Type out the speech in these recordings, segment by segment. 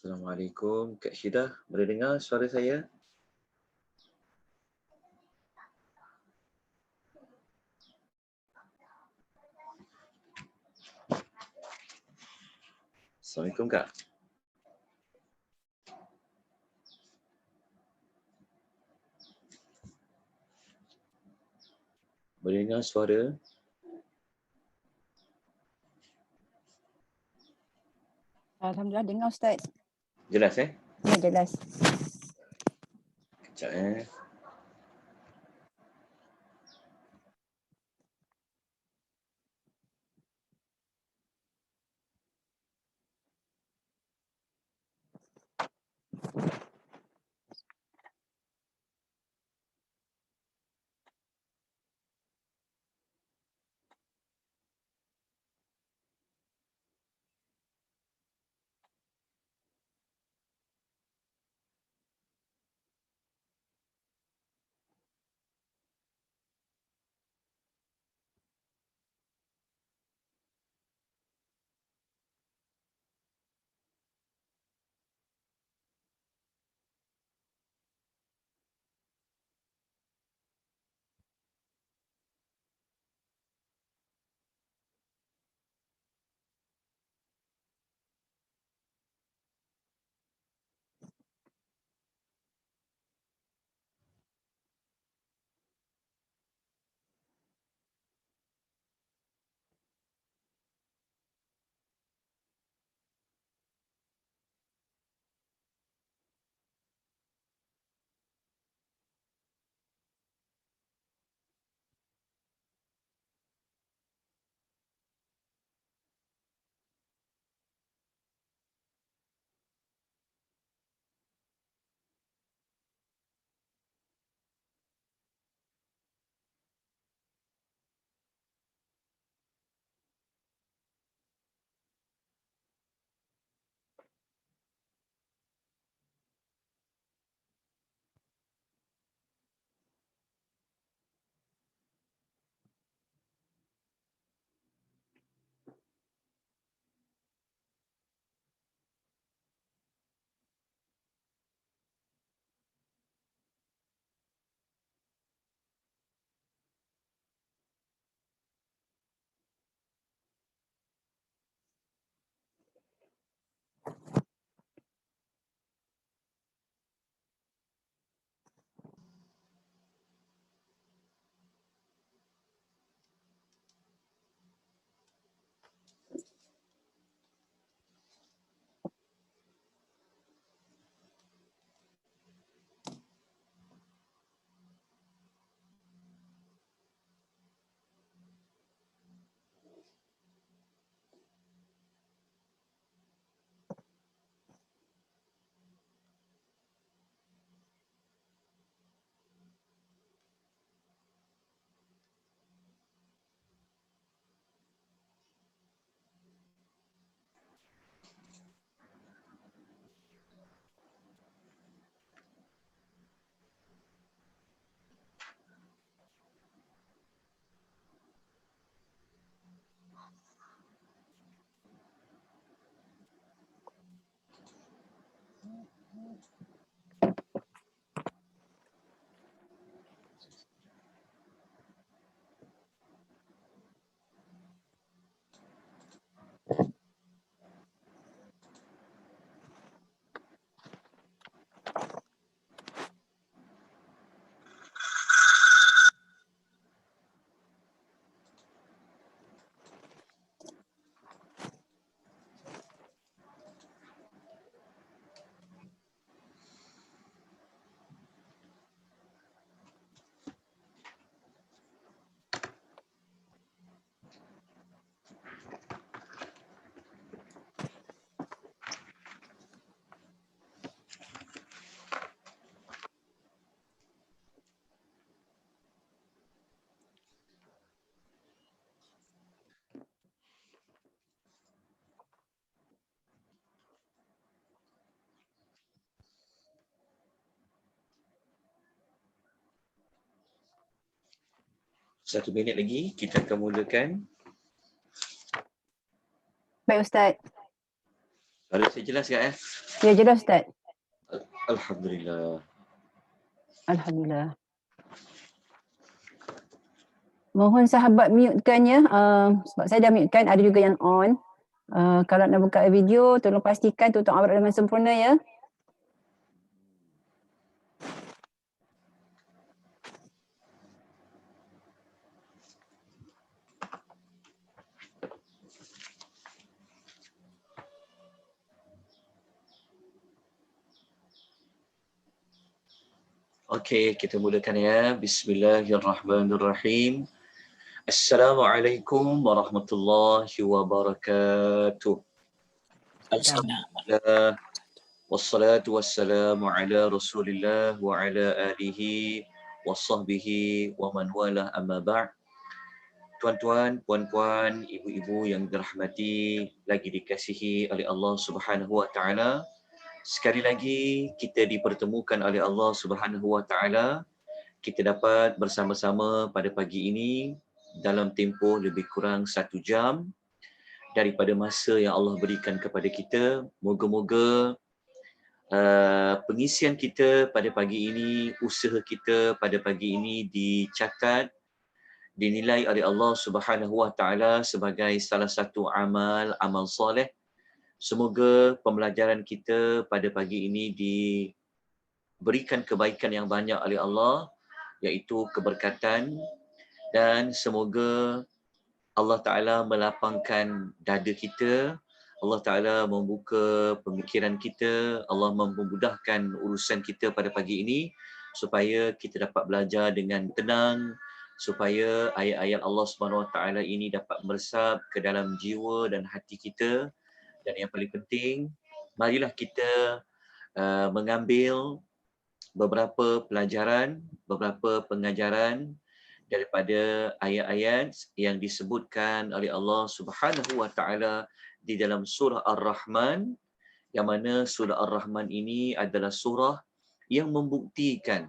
Assalamualaikum. Kak Syidah, boleh dengar suara saya? Assalamualaikum Kak. Boleh dengar suara? Alhamdulillah dengar Ustaz. Jelas Ya, jelas. Kejap Satu minit lagi kita akan mulakan. Baik Ustaz. Suara saya jelas tak Ya, jelas Ustaz. Alhamdulillah. Alhamdulillah. Mohon sahabat mute-kan ya. Sebab saya dah mute-kan, ada juga yang on. Kalau nak buka video, tolong pastikan tutup aurat dengan sempurna ya. Okey, kita mulakan ya. Bismillahirrahmanirrahim. Assalamualaikum warahmatullahi wabarakatuh. Alhamdulillah. Wassalatu wassalamu ala Rasulillah wa ala alihi wa sahbihi wa man wala amma ba'd. Tuan-tuan, puan-puan, ibu-ibu yang dirahmati, lagi dikasihi oleh Allah Subhanahu wa taala. Sekali lagi kita dipertemukan oleh Allah Subhanahu wa taala. Kita dapat bersama-sama pada pagi ini dalam tempoh lebih kurang 1 jam daripada masa yang Allah berikan kepada kita. Moga-moga pengisian kita pada pagi ini, usaha kita pada pagi ini dicatat, dinilai oleh Allah Subhanahu wa taala sebagai salah satu amal soleh. Semoga pembelajaran kita pada pagi ini diberikan kebaikan yang banyak oleh Allah, iaitu keberkatan, dan semoga Allah Ta'ala melapangkan dada kita, Allah Ta'ala membuka pemikiran kita, Allah memudahkan urusan kita pada pagi ini supaya kita dapat belajar dengan tenang, supaya ayat-ayat Allah Subhanahu Wa Ta'ala ini dapat meresap ke dalam jiwa dan hati kita. Dan yang paling penting, marilah kita mengambil beberapa pelajaran, beberapa pengajaran daripada ayat-ayat yang disebutkan oleh Allah Subhanahu wa taala di dalam surah Ar-Rahman, yang mana surah Ar-Rahman ini adalah surah yang membuktikan,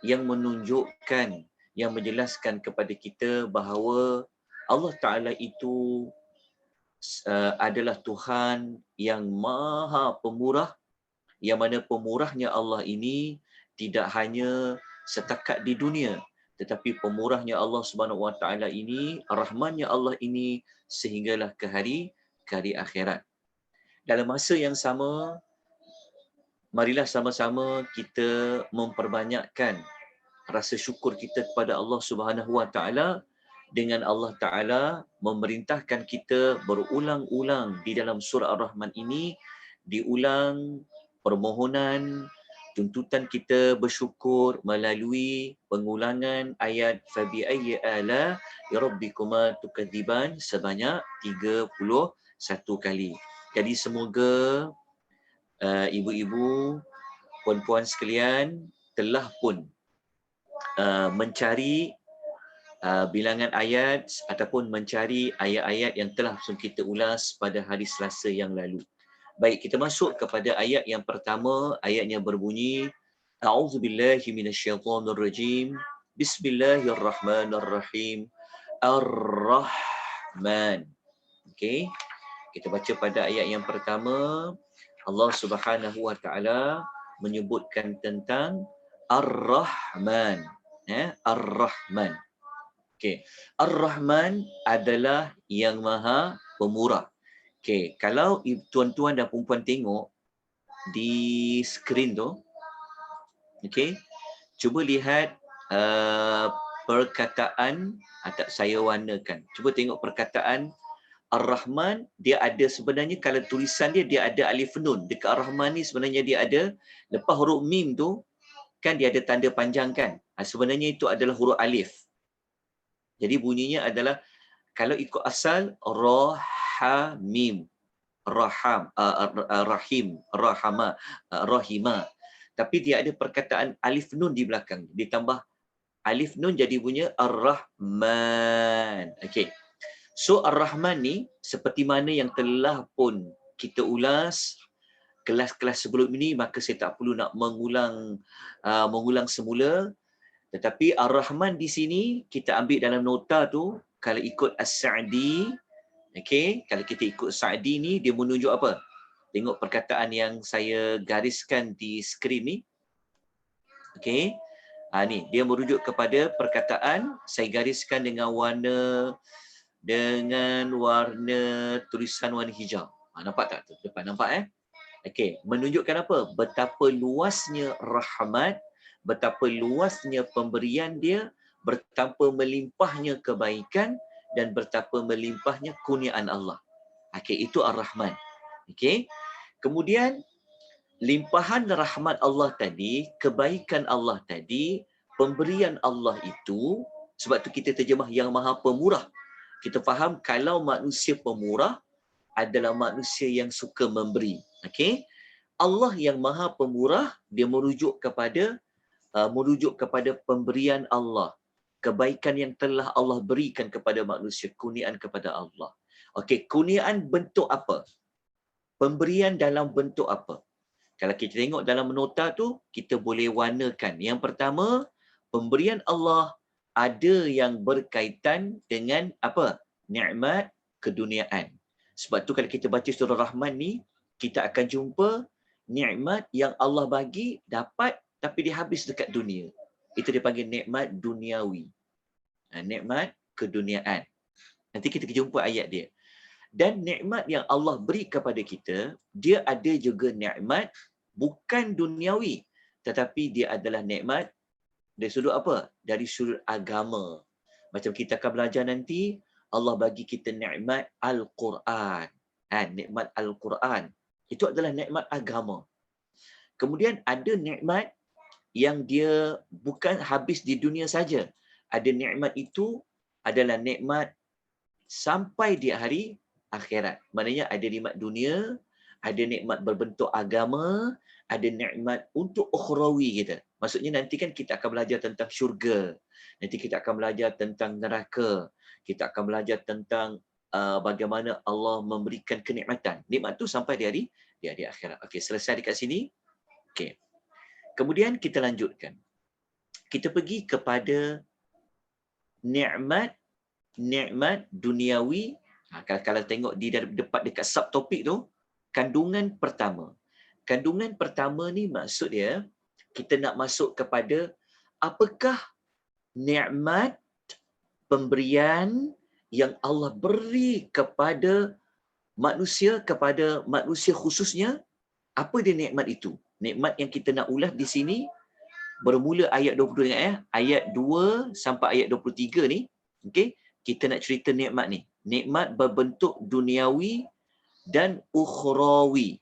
yang menunjukkan, yang menjelaskan kepada kita bahawa Allah Taala itu adalah Tuhan yang Maha Pemurah, yang mana pemurahnya Allah ini tidak hanya setakat di dunia, tetapi pemurahnya Allah Subhanahu Wa Taala ini, rahmannya Allah ini sehinggalah ke hari akhirat. Dalam masa yang sama, marilah sama-sama kita memperbanyakkan rasa syukur kita kepada Allah Subhanahu Wa Taala dengan Allah Ta'ala memerintahkan kita berulang-ulang di dalam surah Ar-Rahman ini, diulang permohonan, tuntutan kita bersyukur melalui pengulangan ayat fabi ayyi ala rabbikuma tukadziban sebanyak 31 kali. Jadi semoga ibu-ibu, puan-puan sekalian telah pun mencari bilangan ayat ataupun mencari ayat-ayat yang telah kita ulas pada hari Selasa yang lalu. Baik, kita masuk kepada ayat yang pertama. Ayatnya berbunyi, A'udzubillahi minasyaitonirrajim. Bismillahirrahmanirrahim. Ar-Rahman. Okey. Kita baca pada ayat yang pertama. Allah Subhanahu wa taala menyebutkan tentang Ar-Rahman. Ar-Rahman. Okey, Ar-Rahman adalah yang Maha Pemurah. Okey, kalau tuan-tuan dan puan-puan tengok di skrin tu, okey, cuba lihat perkataan, atau saya warnakan. Cuba tengok perkataan Ar-Rahman, dia ada sebenarnya, kalau tulisan dia ada alif nun. Dekat Ar-Rahman ni sebenarnya dia ada, lepas huruf mim tu kan dia ada tanda panjang kan. Sebenarnya itu adalah huruf alif. Jadi bunyinya adalah, kalau ikut asal, Rahamim, Raham, Rahim, Rahama, Rahima. Tapi dia ada perkataan alif nun di belakang. Ditambah alif nun jadi bunyinya Ar-Rahman. Okey. So Ar-Rahman ni, seperti mana yang telah pun kita ulas kelas-kelas sebelum ini, maka saya tak perlu nak mengulang semula. Tetapi Ar-Rahman di sini kita ambil dalam nota tu, kalau ikut As-Sa'di, okey, kalau kita ikut Sa'di ni, dia menunjuk apa? tengok perkataan yang saya gariskan di skrin ni. Okey. Ni dia merujuk kepada perkataan saya gariskan dengan warna tulisan warna hijau. Nampak tak tu depan, nampak Okey, menunjukkan apa? Betapa luasnya rahmat, betapa luasnya pemberian dia, betapa melimpahnya kebaikan dan betapa melimpahnya kurniaan Allah. Okey, itu Ar-Rahman. Okey. Kemudian limpahan rahmat Allah tadi, kebaikan Allah tadi, pemberian Allah itu, sebab tu kita terjemah yang Maha Pemurah. Kita faham kalau manusia pemurah adalah manusia yang suka memberi. Okey? Allah yang Maha Pemurah, dia merujuk kepada pemberian Allah, kebaikan yang telah Allah berikan kepada manusia, kurniaan kepada Allah. Okey, kurniaan bentuk apa? Pemberian dalam bentuk apa? Kalau kita tengok dalam nota tu, kita boleh warnakan. Yang pertama, pemberian Allah ada yang berkaitan dengan apa? Nikmat keduniaan. Sebab tu kalau kita baca surah Rahman ni, kita akan jumpa nikmat yang Allah bagi dapat tapi dia habis dekat dunia. Itu dia panggil nikmat duniawi. Nikmat keduniaan. Nanti kita jumpa ayat dia. Dan nikmat yang Allah beri kepada kita, dia ada juga nikmat bukan duniawi, tetapi dia adalah nikmat dari sudut apa? Dari sudut agama. Macam kita akan belajar nanti, Allah bagi kita nikmat Al-Quran. Nikmat Al-Quran. Itu adalah nikmat agama. Kemudian ada nikmat yang dia bukan habis di dunia saja. Ada nikmat itu adalah nikmat sampai di hari akhirat. Maknanya ada nikmat dunia, ada nikmat berbentuk agama, ada nikmat untuk ukhrawi kita. Maksudnya nanti kan kita akan belajar tentang syurga. Nanti kita akan belajar tentang neraka. Kita akan belajar tentang bagaimana Allah memberikan kenikmatan. Nikmat tu sampai di hari akhirat. Okey, selesai dekat sini. Okey. Kemudian kita lanjutkan. Kita pergi kepada nikmat duniawi. Kalau tengok di dekat subtopik tu, kandungan pertama. Kandungan pertama ni maksud dia, kita nak masuk kepada apakah nikmat pemberian yang Allah beri kepada manusia khususnya. Apa dia nikmat itu? Nikmat yang kita nak ulas di sini bermula ayat 22 ayat 2 sampai ayat 23 ni. Okey, kita nak cerita nikmat ni. Nikmat berbentuk duniawi dan ukhrawi.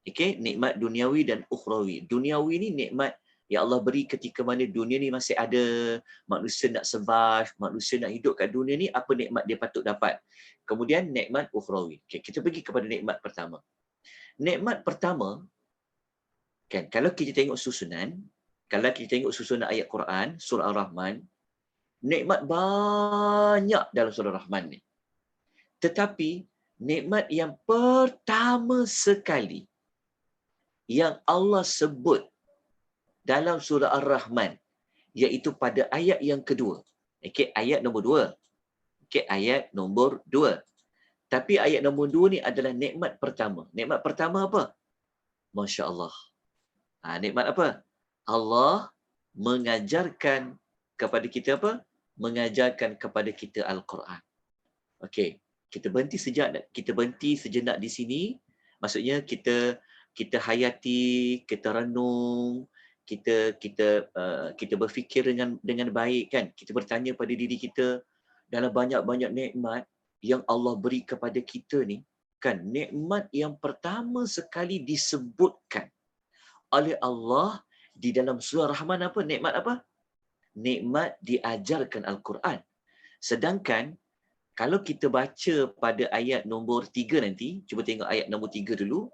Okey, nikmat duniawi dan ukhrawi. Duniawi ni nikmat yang Allah beri ketika mana dunia ni masih ada, manusia nak survive, manusia nak hidup kat dunia ni, apa nikmat dia patut dapat. Kemudian nikmat ukhrawi. Okey, kita pergi kepada nikmat pertama. Nikmat pertama, kan, kalau kita tengok susunan ayat Quran, surah Ar-Rahman, nikmat banyak dalam surah Ar-Rahman ni. Tetapi nikmat yang pertama sekali yang Allah sebut dalam surah Ar-Rahman, iaitu pada ayat yang kedua. Okey, ayat nombor 2. Okey, ayat nombor 2. Tapi ayat nombor 2 ni adalah nikmat pertama. Nikmat pertama apa? Masya Allah. Nikmat apa? Allah mengajarkan kepada kita apa? Mengajarkan kepada kita Al-Quran. Okey, kita berhenti sejenak di sini. Maksudnya kita hayati, kita renung, kita berfikir dengan baik, kan. Kita bertanya pada diri kita, dalam banyak-banyak nikmat yang Allah beri kepada kita ni, kan, nikmat yang pertama sekali disebutkan oleh Allah di dalam surah Rahman apa? Nikmat apa? Nikmat diajarkan Al-Quran. Sedangkan kalau kita baca pada ayat nombor 3 nanti, cuba tengok ayat nombor 3 dulu.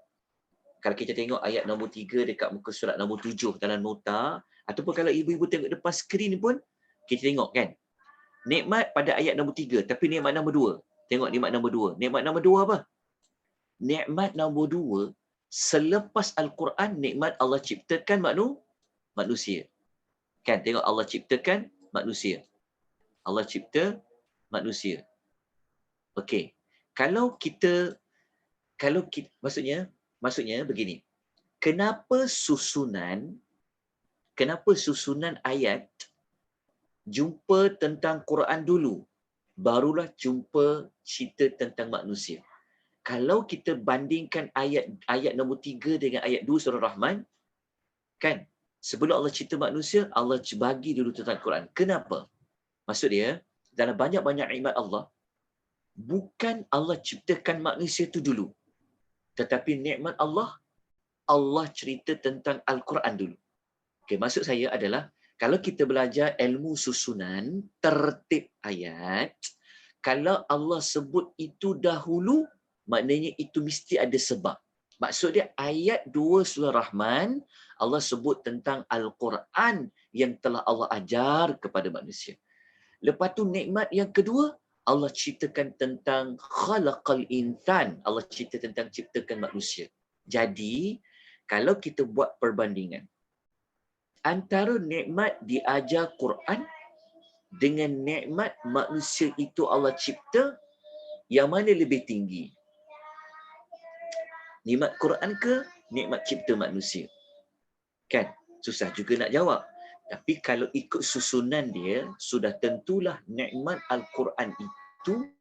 Kalau kita tengok ayat nombor 3 dekat muka surat nombor 7 dalam nota, ataupun kalau ibu-ibu tengok depan skrin pun, kita tengok, kan. Nikmat pada ayat nombor 3, tapi nikmat nombor 2. Tengok nikmat nombor 2. Nikmat nombor 2 apa? Nikmat nombor 2, selepas Al-Quran, nikmat Allah ciptakan manusia. Kan, tengok Allah ciptakan manusia. Allah cipta manusia. Okey. Kalau kita maksudnya Maksudnya begini, kenapa susunan ayat jumpa tentang Quran dulu, barulah jumpa cerita tentang manusia. Kalau kita bandingkan ayat nombor 3 dengan ayat 2 surah Rahman, kan? Sebelum Allah cerita manusia, Allah bagi dulu tentang Quran. Kenapa? Maksud dia, dalam banyak-banyak nikmat Allah, bukan Allah ciptakan manusia itu dulu. Tetapi nikmat Allah, Allah cerita tentang Al-Quran dulu. Okay, maksud saya adalah, kalau kita belajar ilmu susunan, tertib ayat, kalau Allah sebut itu dahulu, maknanya itu mesti ada sebab. Maksud dia ayat 2 surah Rahman, Allah sebut tentang Al-Quran yang telah Allah ajar kepada manusia. Lepas tu nikmat yang kedua, Allah ceritakan tentang khalaqal insan. Allah cerita tentang ciptakan manusia. Jadi, kalau kita buat perbandingan antara nikmat diajar Quran dengan nikmat manusia itu Allah cipta, yang mana lebih tinggi? Nikmat Quran ke nikmat cipta manusia? Kan? Susah juga nak jawab. Tapi kalau ikut susunan dia, sudah tentulah nikmat Al-Quran itu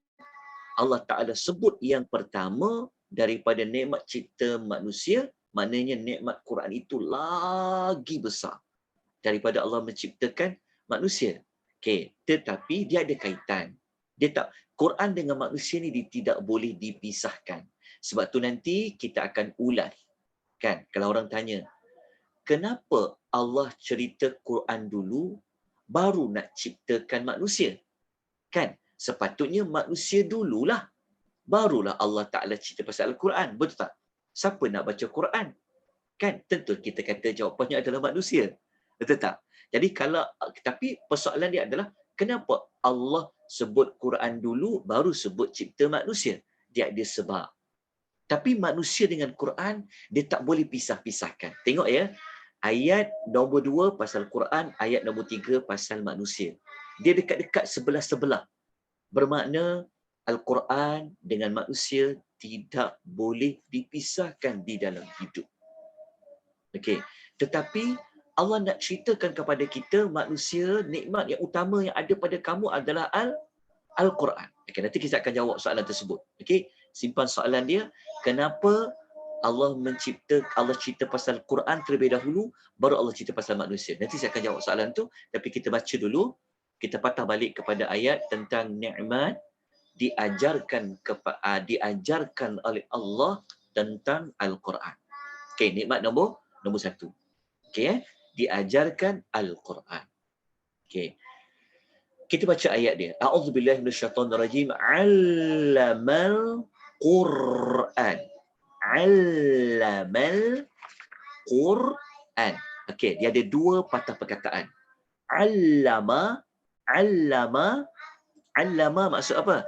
Allah Ta'ala sebut yang pertama daripada nikmat cipta manusia, maknanya nikmat Quran itu lagi besar daripada Allah menciptakan manusia. Okey, tetapi dia ada kaitan. Quran dengan manusia ni tidak boleh dipisahkan. Sebab tu nanti kita akan ulas. Kan, kalau orang tanya, kenapa Allah cerita Quran dulu baru nak ciptakan manusia? Kan, sepatutnya manusia dululah, barulah Allah Ta'ala cerita pasal Al-Quran. Betul tak? Siapa nak baca Quran? Kan, tentu kita kata jawapannya adalah manusia. Betul tak? Jadi tapi persoalan dia adalah, kenapa Allah sebut Quran dulu baru sebut cipta manusia? Dia ada sebab. Tapi manusia dengan Quran, dia tak boleh pisah-pisahkan. Tengok ya, ayat nombor 2 pasal Quran, ayat nombor 3 pasal manusia. Dia dekat-dekat sebelah-sebelah. Bermakna Al-Quran dengan manusia tidak boleh dipisahkan di dalam hidup. Okey. Tetapi Allah nak ceritakan kepada kita, manusia, nikmat yang utama yang ada pada kamu adalah Al-Quran. Okey, nanti kita akan jawab soalan tersebut. Okey, simpan soalan dia. Kenapa Allah cerita pasal Quran terlebih dahulu, baru Allah cerita pasal manusia. Nanti saya akan jawab soalan tu, tapi kita baca dulu. Kita patah balik kepada ayat tentang nikmat diajarkan oleh Allah tentang Al-Quran. Okey, nikmat nombor 1. Okey, diajarkan Al-Quran. Okey. Kita baca ayat dia. A'udzubillahi minasyaitonirrajim. 'Allamal Quran. 'Allamal Quran. Okey, dia ada 2 patah perkataan. 'Allama maksud apa?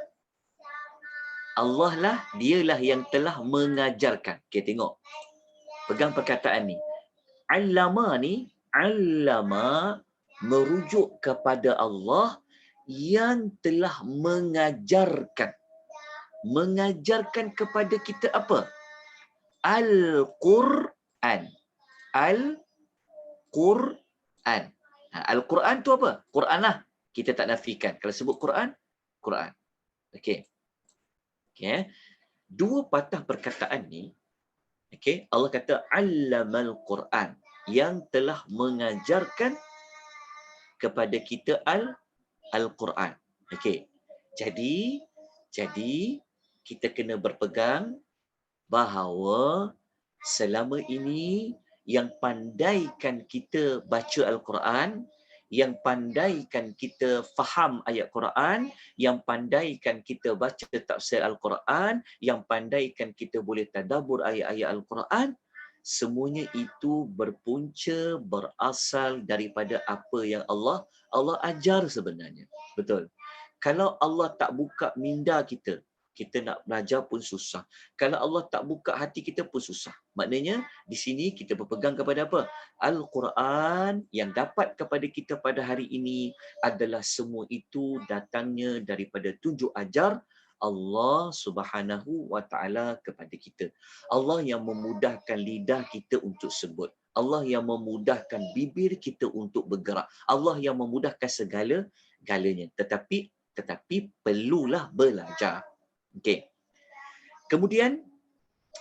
Allah lah, dialah yang telah mengajarkan. Okey, tengok. Pegang perkataan ni. 'Allama merujuk kepada Allah yang telah mengajarkan. Mengajarkan kepada kita apa? Al-Quran. Al-Quran. Al-Quran tu apa? Quran lah. Kita tak nafikan. Kalau sebut Quran, Quran. Okey. Okey. 2 patah perkataan ni, okey, Allah kata allamal Quran, yang telah mengajarkan kepada kita Al-Quran. Okey. Jadi kita kena berpegang bahawa selama ini yang pandaikan kita baca Al-Quran, yang pandaikan kita faham ayat Quran, yang pandaikan kita baca tafsir Al-Quran, yang pandaikan kita boleh tadabbur ayat-ayat Al-Quran, semuanya itu berasal daripada apa yang Allah ajar sebenarnya. Betul. Kalau Allah tak buka minda kita nak belajar pun susah. Kalau Allah tak buka hati kita pun susah. Maknanya di sini kita berpegang kepada apa? Al-Quran yang dapat kepada kita pada hari ini adalah semua itu datangnya daripada tunjuk ajar Allah Subhanahu wa taala kepada kita. Allah yang memudahkan lidah kita untuk sebut. Allah yang memudahkan bibir kita untuk bergerak. Allah yang memudahkan segala-galanya. Tetapi perlulah belajar. Okey. Kemudian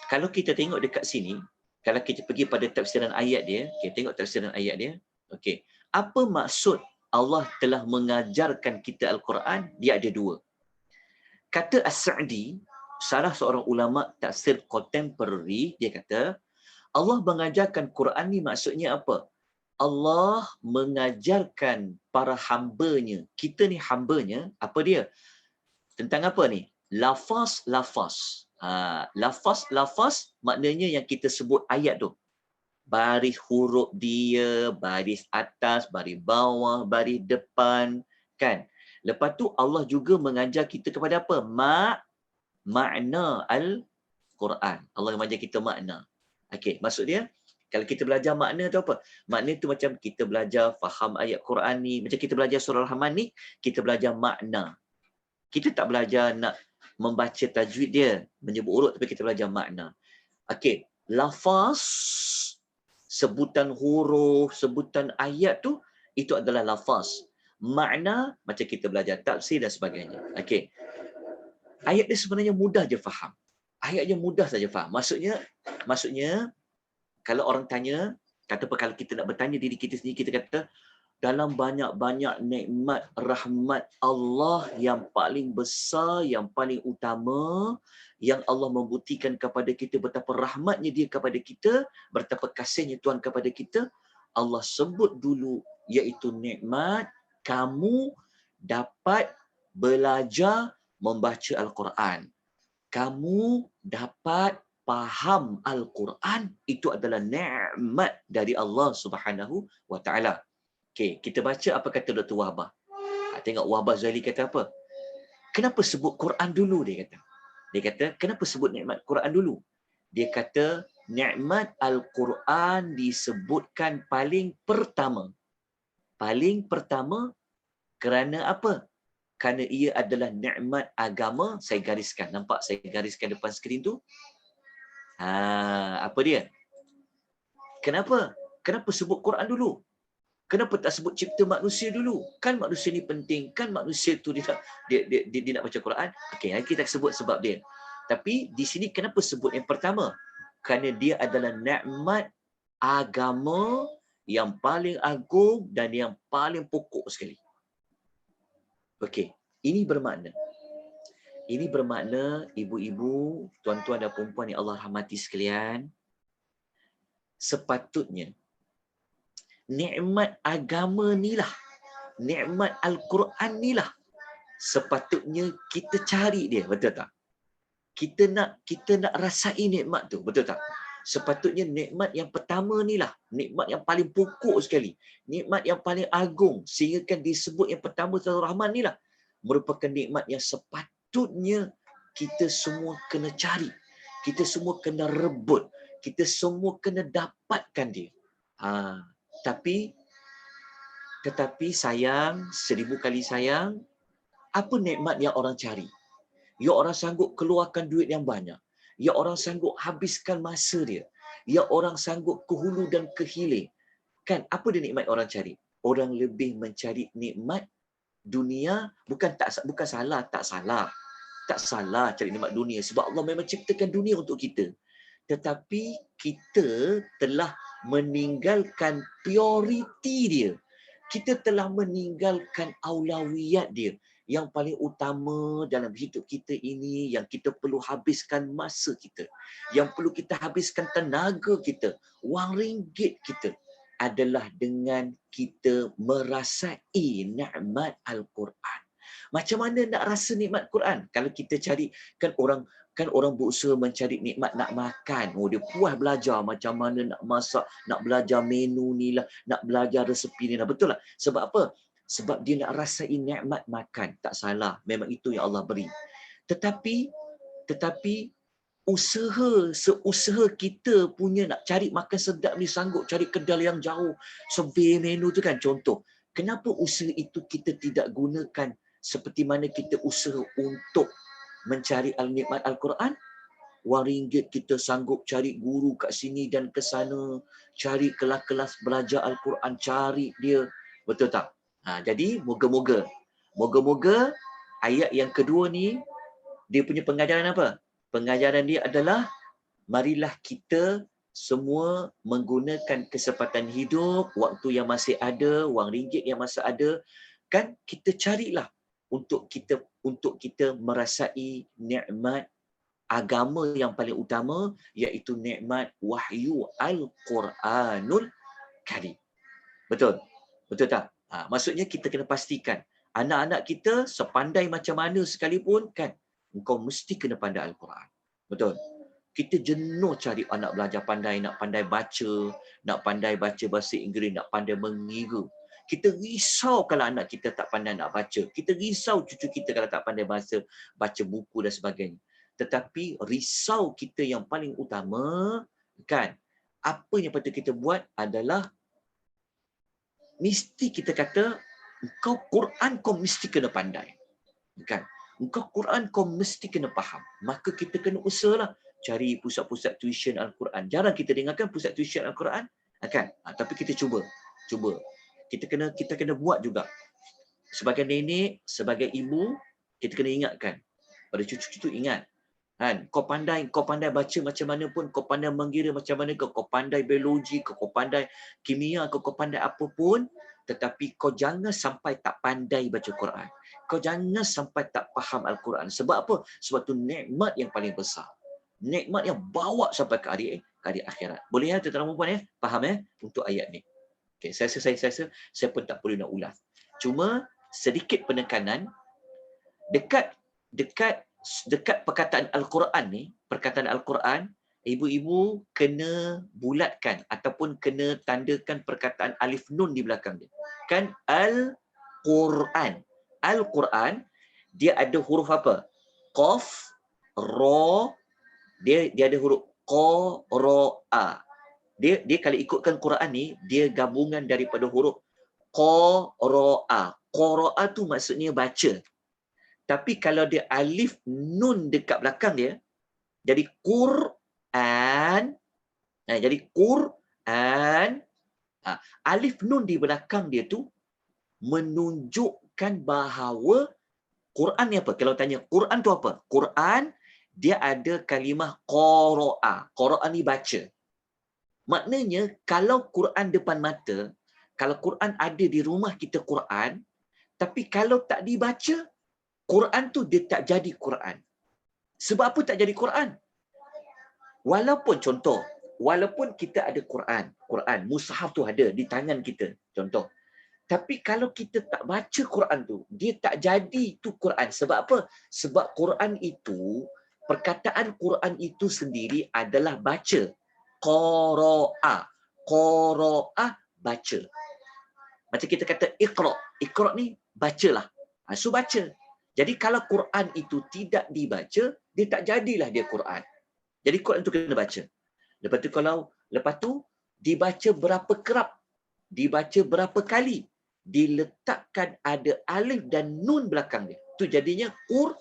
kalau kita tengok dekat sini, kalau kita pergi pada tafsiran ayat dia, tengok tafsiran ayat dia. Okey. Apa maksud Allah telah mengajarkan kita Al-Quran? Dia ada dua. Kata As-Sa'di, salah seorang ulama tafsir kontemporari, dia kata, Allah mengajarkan Quran ni maksudnya apa? Allah mengajarkan para hambanya, kita ni hambanya, apa dia? Tentang apa ni? Lafaz-lafaz. Lafaz-lafaz maknanya yang kita sebut ayat tu. Baris huruf dia, baris atas, baris bawah, baris depan, kan? Lepas tu Allah juga mengajar kita kepada apa? Makna Al-Quran. Allah mengajar kita makna. Okey, maksud dia kalau kita belajar makna tu apa? Makna tu macam kita belajar faham ayat Quran ni, macam kita belajar surah Rahman ni, kita belajar makna. Kita tak belajar nak membaca tajwid dia, menyebut urut, tapi kita belajar makna. Okey, lafaz, sebutan huruf, sebutan ayat tu, itu adalah lafaz. Makna, macam kita belajar tafsir dan sebagainya. Okey. Ayat dia sebenarnya mudah je faham. Ayatnya mudah saja faham. Maksudnya, kalau orang tanya, kata apa kalau kita nak bertanya diri kita sendiri, kita kata, dalam banyak-banyak nikmat rahmat Allah yang paling besar, yang paling utama, yang Allah membuktikan kepada kita betapa rahmatnya dia kepada kita, betapa kasihnya Tuhan kepada kita, Allah sebut dulu, iaitu nikmat kamu dapat belajar membaca Al-Quran. Kamu dapat faham Al-Quran, itu adalah nikmat dari Allah Subhanahu wa taala. Okey, kita baca apa kata Dr. Wahbah. Tengok Wahbah Zuhaili kata apa? Kenapa sebut Quran dulu, dia kata. Dia kata, kenapa sebut nikmat Quran dulu? Dia kata, nikmat Al-Quran disebutkan paling pertama. Paling pertama kerana apa? Kerana ia adalah nikmat agama. Saya gariskan. Nampak saya gariskan depan skrin tu? Apa dia? Kenapa? Kenapa sebut Quran dulu? Kenapa tak sebut cipta manusia dulu? Kan manusia ni penting. Kan manusia tu dia nak baca Quran. Okey, kita sebut sebab dia. Tapi di sini kenapa sebut yang pertama? Kerana dia adalah nikmat agama yang paling agung dan yang paling pokok sekali. Okey, ini bermakna. Ini bermakna ibu-ibu, tuan-tuan dan puan-puan yang Allah rahmati sekalian, sepatutnya nikmat agama ni lah, nikmat Al-Quran ni lah sepatutnya kita cari dia, betul tak? Kita nak rasai nikmat tu, betul tak? Sepatutnya nikmat yang pertama ni lah, nikmat yang paling pokok sekali, nikmat yang paling agung, sehingga kan disebut yang pertama surah Rahman ni lah, merupakan nikmat yang sepatutnya kita semua kena cari, kita semua kena rebut, kita semua kena dapatkan dia. Tetapi sayang, 1000 kali sayang, apa nikmat yang orang cari? Ya orang sanggup keluarkan duit yang banyak. Ya orang sanggup habiskan masa dia. Ya orang sanggup ke hulu dan ke hilir. Kan, apa dia nikmat orang cari? Orang lebih mencari nikmat dunia, bukan salah, tak salah. Tak salah cari nikmat dunia sebab Allah memang ciptakan dunia untuk kita. Tetapi kita telah meninggalkan prioriti dia. Kita telah meninggalkan aulawiyat dia. Yang paling utama dalam hidup kita ini, yang kita perlu habiskan masa kita, yang perlu kita habiskan tenaga kita, wang ringgit kita, adalah dengan kita merasai nikmat Al-Quran. Macam mana nak rasa nikmat Quran? Kalau kita cari, kan orang berusaha mencari nikmat nak makan. Dia puas belajar macam mana nak masak, nak belajar menu ni lah, nak belajar resepi ni lah. Betul lah. Sebab apa? Sebab dia nak rasai nikmat makan. Tak salah. Memang itu yang Allah beri. Tetapi seusaha kita punya nak cari makan sedap ni, sanggup cari kedai yang jauh, survey menu tu kan contoh. Kenapa usaha itu kita tidak gunakan seperti mana kita usaha untuk mencari nikmat Al-Quran. Wang ringgit kita sanggup cari guru kat sini dan ke sana, cari kelas-kelas belajar Al-Quran, cari dia. Betul tak? Jadi moga-moga ayat yang kedua ni, dia punya pengajaran apa? Pengajaran dia adalah, marilah kita semua menggunakan kesempatan hidup, waktu yang masih ada, wang ringgit yang masih ada, kan kita carilah untuk kita merasai nikmat agama yang paling utama, iaitu nikmat wahyu Al-Quranul Karim. Betul? Betul tak? Maksudnya kita kena pastikan anak-anak kita sepandai macam mana sekalipun kan, engkau mesti kena pandai Al-Quran. Betul? Kita jenuh cari anak belajar pandai, nak pandai baca, nak pandai baca bahasa Inggeris, nak pandai mengira. Kita risau kalau anak kita tak pandai nak baca. Kita risau cucu kita kalau tak pandai baca buku dan sebagainya. Tetapi risau kita yang paling utama, kan, apa yang patut kita buat adalah mesti kita kata, engkau Quran kau mesti kena pandai. Kan? Engkau Quran kau mesti kena faham. Maka kita kena usahalah cari pusat-pusat tuition Al-Quran. Jarang kita dengarkan pusat tuition Al-Quran, kan? Tapi kita cuba. Kita kena buat juga. Sebagai nenek, sebagai ibu, kita kena ingatkan pada cucu-cucu, ingat. Kan, kau pandai baca macam mana pun, kau pandai mengira macam mana, kau pandai biologi, kau pandai kimia, kau pandai apa pun, tetapi kau jangan sampai tak pandai baca Quran. Kau jangan sampai tak faham Al-Quran. Sebab apa? Sebab tu nikmat yang paling besar. Nikmat yang bawa sampai ke hari akhirat. Boleh ya tuan-tuan dan puan ya? Faham ya untuk ayat ni? Okay, saya pun tak perlu nak ulas. Cuma sedikit penekanan dekat perkataan Al-Quran ni, perkataan Al-Quran, ibu-ibu kena bulatkan ataupun kena tandakan perkataan alif nun di belakang dia. Kan Al-Quran. Al-Quran, dia ada huruf apa? Qaf, Ra, dia ada huruf Qa, Ra, A. Dia kalau ikutkan Quran ni, dia gabungan daripada huruf Qa, Ra, A. Qa, Ra, A tu maksudnya baca. Tapi kalau dia alif nun dekat belakang dia, jadi Quran. Jadi Quran. Alif nun di belakang dia tu menunjukkan bahawa Quran ni apa? Kalau tanya Quran tu apa? Quran, dia ada kalimah qara'a. Qara'a ni baca. Maknanya kalau Quran depan mata, kalau Quran ada di rumah kita Quran, tapi kalau tak dibaca, Quran tu dia tak jadi Quran. Sebab apa tak jadi Quran? Walaupun kita ada Quran, mushaf tu ada di tangan kita, contoh. Tapi kalau kita tak baca Quran tu, dia tak jadi tu Quran. Sebab apa? Sebab Quran itu, perkataan Quran itu sendiri adalah baca. Qara'a. Qara'a, baca. Macam kita kata Iqra. Iqra ni bacalah. So baca. Jadi kalau Quran itu tidak dibaca, dia tak jadilah dia Quran. Jadi Quran itu kena baca. Lepas tu dibaca berapa kerap, dibaca berapa kali, diletakkan ada alif dan nun belakang dia. Tu jadinya Quran.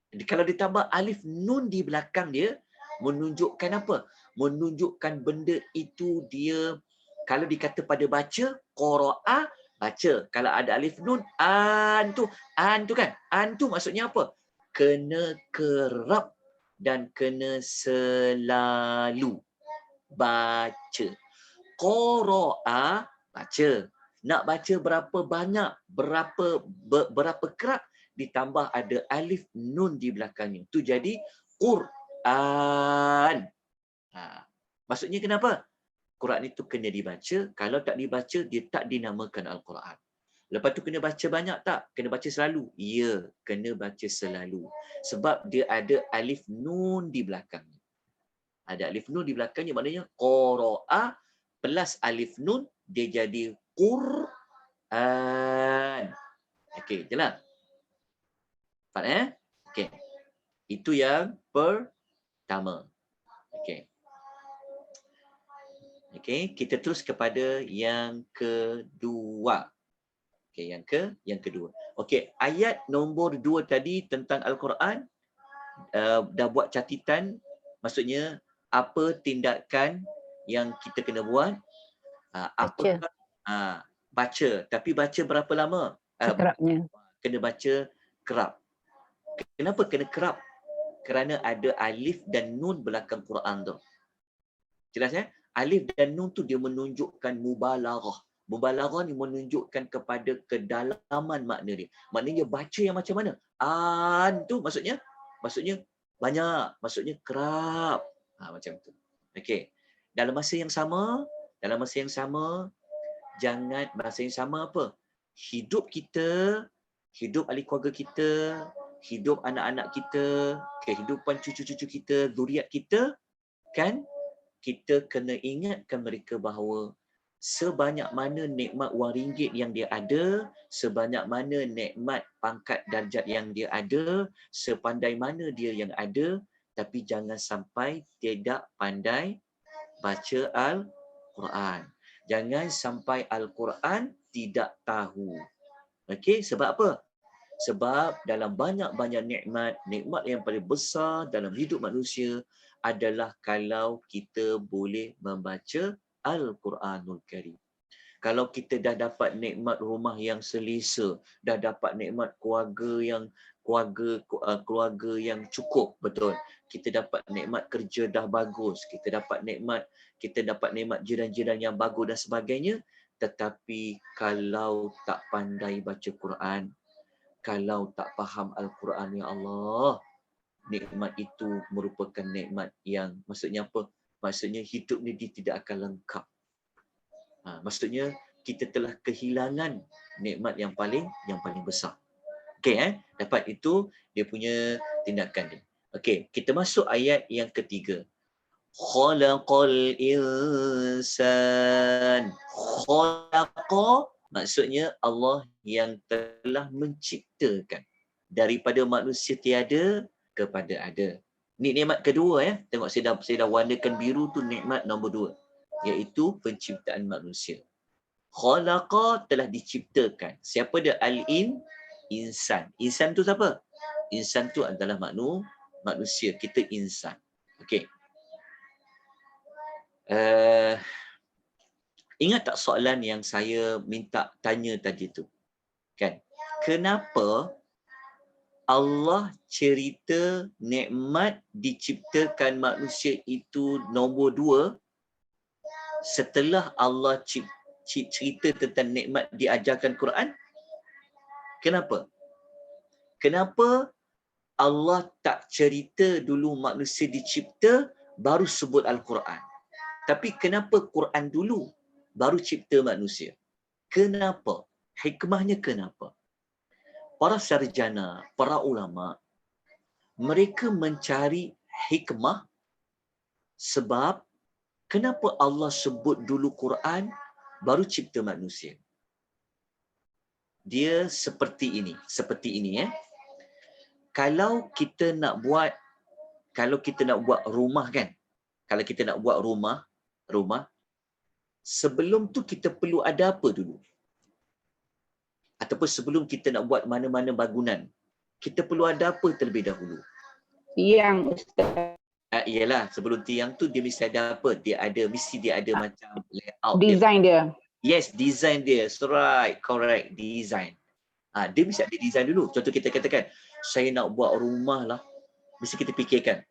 Jadi kalau ditambah alif nun di belakang dia, menunjukkan apa? Menunjukkan benda itu dia, kalau dikata pada baca, qara'a, baca. Kalau ada alif nun, an tu kan? An tu maksudnya apa? Kena kerap dan kena selalu baca. Qara'a, baca. Nak baca berapa banyak, berapa kerap, ditambah ada alif nun di belakangnya. Tu jadi Quran. Maksudnya kenapa? Quran itu kena dibaca. Kalau tak dibaca, dia tak dinamakan Al-Quran. Lepas tu kena baca banyak tak? Kena baca selalu? Ya, kena baca selalu. Sebab dia ada alif nun di belakangnya. Ada alif nun di belakangnya, maknanya qara'a plus alif nun, dia jadi Quran. Okey, jelas? Faham Okey. Itu yang pertama. Okey. Okey, kita terus kepada yang kedua. Okey, yang kedua. Okey, ayat nombor 2 tadi tentang Al-Quran, dah buat catatan, maksudnya apa tindakan yang kita kena buat, Baca apakah baca, tapi baca berapa lama? sekerapnya. Kena baca kerap. Kenapa kena kerap? Kerana ada alif dan nun belakang Quran tu. Jelas ya? Alif dan nun tu dia menunjukkan mubalaghah. Mubalaghah ni menunjukkan kepada kedalaman makna dia. Maknanya baca yang macam mana? An tu maksudnya banyak, maksudnya kerap. Macam tu. Okey. Dalam masa yang sama, jangan masa yang sama apa? Hidup kita, hidup ahli keluarga kita, hidup anak-anak kita, kehidupan cucu-cucu kita, zuriat kita, kan kita kena ingatkan mereka bahawa sebanyak mana nikmat wang ringgit yang dia ada, sebanyak mana nikmat pangkat darjat yang dia ada, sepandai mana dia yang ada, tapi jangan sampai tidak pandai baca Al-Quran. Jangan sampai Al-Quran tidak tahu. Okey, sebab apa? Sebab dalam banyak-banyak nikmat yang paling besar dalam hidup manusia adalah kalau kita boleh membaca Al-Quranul Karim. Kalau kita dah dapat nikmat rumah yang selesa, dah dapat nikmat keluarga yang cukup, betul. Kita dapat nikmat kerja dah bagus, kita dapat nikmat jiran-jiran yang bagus dan sebagainya, tetapi kalau tak pandai baca Quran, kalau tak faham Al-Quran, ya Allah, nikmat itu merupakan nikmat yang, maksudnya apa? Maksudnya hidup ni dia tidak akan lengkap. Maksudnya kita telah kehilangan nikmat yang paling besar. Okey, dapat itu dia punya tindakan dia. Okey, kita masuk ayat yang ketiga. Khalaqal insan. Khalaqa maksudnya Allah yang telah menciptakan daripada manusia tiada kepada ada. Ni nikmat kedua ya. Tengok saya dah warnakan biru tu nikmat nombor 2, iaitu penciptaan manusia. Khalaqa telah diciptakan. Siapa dia? Insan. Insan tu siapa? Insan tu adalah manusia. Kita insan. Okey. Ingat tak soalan yang saya minta tanya tadi tu? Kan? Kenapa Allah cerita nikmat diciptakan manusia itu nombor 2 setelah Allah cerita tentang nikmat diajarkan Quran? Kenapa? Kenapa Allah tak cerita dulu manusia dicipta baru sebut Al-Quran? Tapi kenapa Quran dulu baru cipta manusia? Kenapa? Hikmahnya kenapa? Para sarjana, para ulama, mereka mencari hikmah sebab kenapa Allah sebut dulu Quran baru cipta manusia. Dia seperti ini ya. Kalau kita nak buat rumah kan, kalau kita nak buat rumah, sebelum tu kita perlu ada apa dulu? Ataupun sebelum kita nak buat mana-mana bangunan, kita perlu ada apa terlebih dahulu? Tiang, Ustaz. Ialah sebelum tiang tu dia mesti ada apa? Mesti dia ada macam layout Design dia. Yes, design dia. Right, correct, design. Dia mesti ada design dulu. Contoh kita katakan, saya nak buat rumah lah. Mesti kita fikirkan,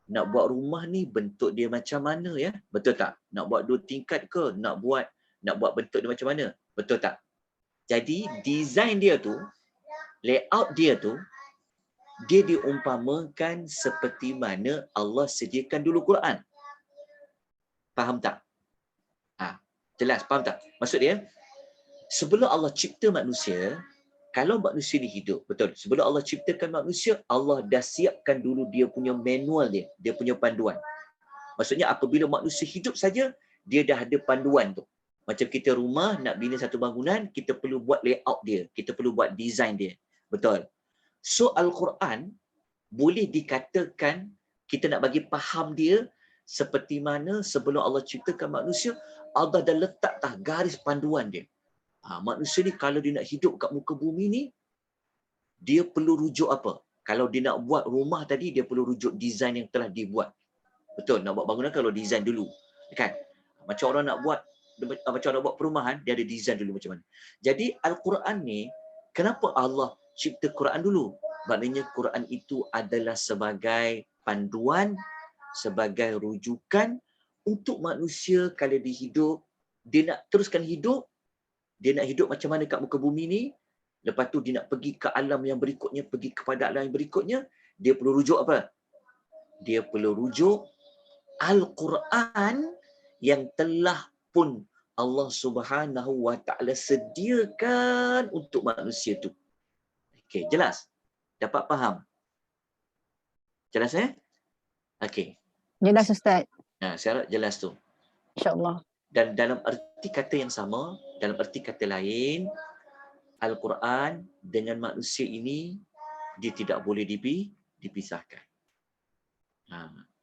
nak buat rumah ni bentuk dia macam mana ya? Betul tak? Nak buat 2 tingkat ke? Nak buat bentuk dia macam mana? Betul tak? Jadi design dia tu, layout dia tu, dia diumpamakan seperti mana Allah sediakan dulu Quran. Faham tak? Jelas, faham tak? Maksud dia, sebelum Allah cipta manusia, kalau manusia ni hidup, betul, sebelum Allah ciptakan manusia, Allah dah siapkan dulu dia punya manual dia punya panduan. Maksudnya apabila manusia hidup saja, dia dah ada panduan tu. Macam kita rumah, nak bina satu bangunan, kita perlu buat layout dia, kita perlu buat design dia. Betul. So Al-Quran boleh dikatakan kita nak bagi faham dia seperti mana sebelum Allah ciptakan manusia, Allah dah letak garis panduan dia. Manusia ni kalau dia nak hidup kat muka bumi ni, dia perlu rujuk apa? Kalau dia nak buat rumah tadi, dia perlu rujuk design yang telah dibuat. Betul, nak buat bangunan kalau design dulu. Kan? Macam orang nak buat, macam orang nak buat perumahan, dia ada design dulu macam mana. Jadi Al-Quran ni, kenapa Allah cipta Quran dulu? Maknanya Quran itu adalah sebagai panduan, sebagai rujukan untuk manusia kalau dia hidup, dia nak teruskan hidup, dia nak hidup macam mana kat muka bumi ni, lepas tu dia nak pergi ke alam yang berikutnya, pergi kepada alam yang berikutnya, dia perlu rujuk apa? Dia perlu rujuk Al-Quran yang telah pun Allah Subhanahu Wa Ta'ala sediakan untuk manusia tu. Okey, jelas? Dapat faham? Jelas Okey. Jelas Ustaz. Saya harap jelas tu. InsyaAllah. Dan dalam erti kata yang sama, dalam erti kata lain, Al-Quran dengan manusia ini dia tidak boleh dipisahkan.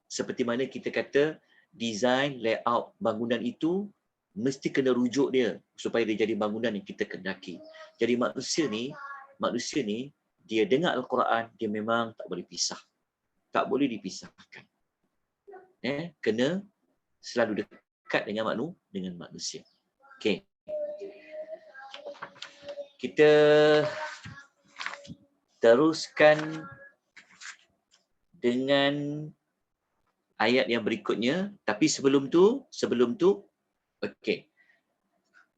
Seperti mana kita kata design, layout bangunan itu mesti kena rujuk dia supaya dia jadi bangunan yang kita kendaki. Jadi manusia ni dia dengar Al-Quran, dia memang tak boleh pisah. Tak boleh dipisahkan. Kena selalu dekat dengan manusia. Okey. Kita teruskan dengan ayat yang berikutnya. Tapi sebelum tu, okey.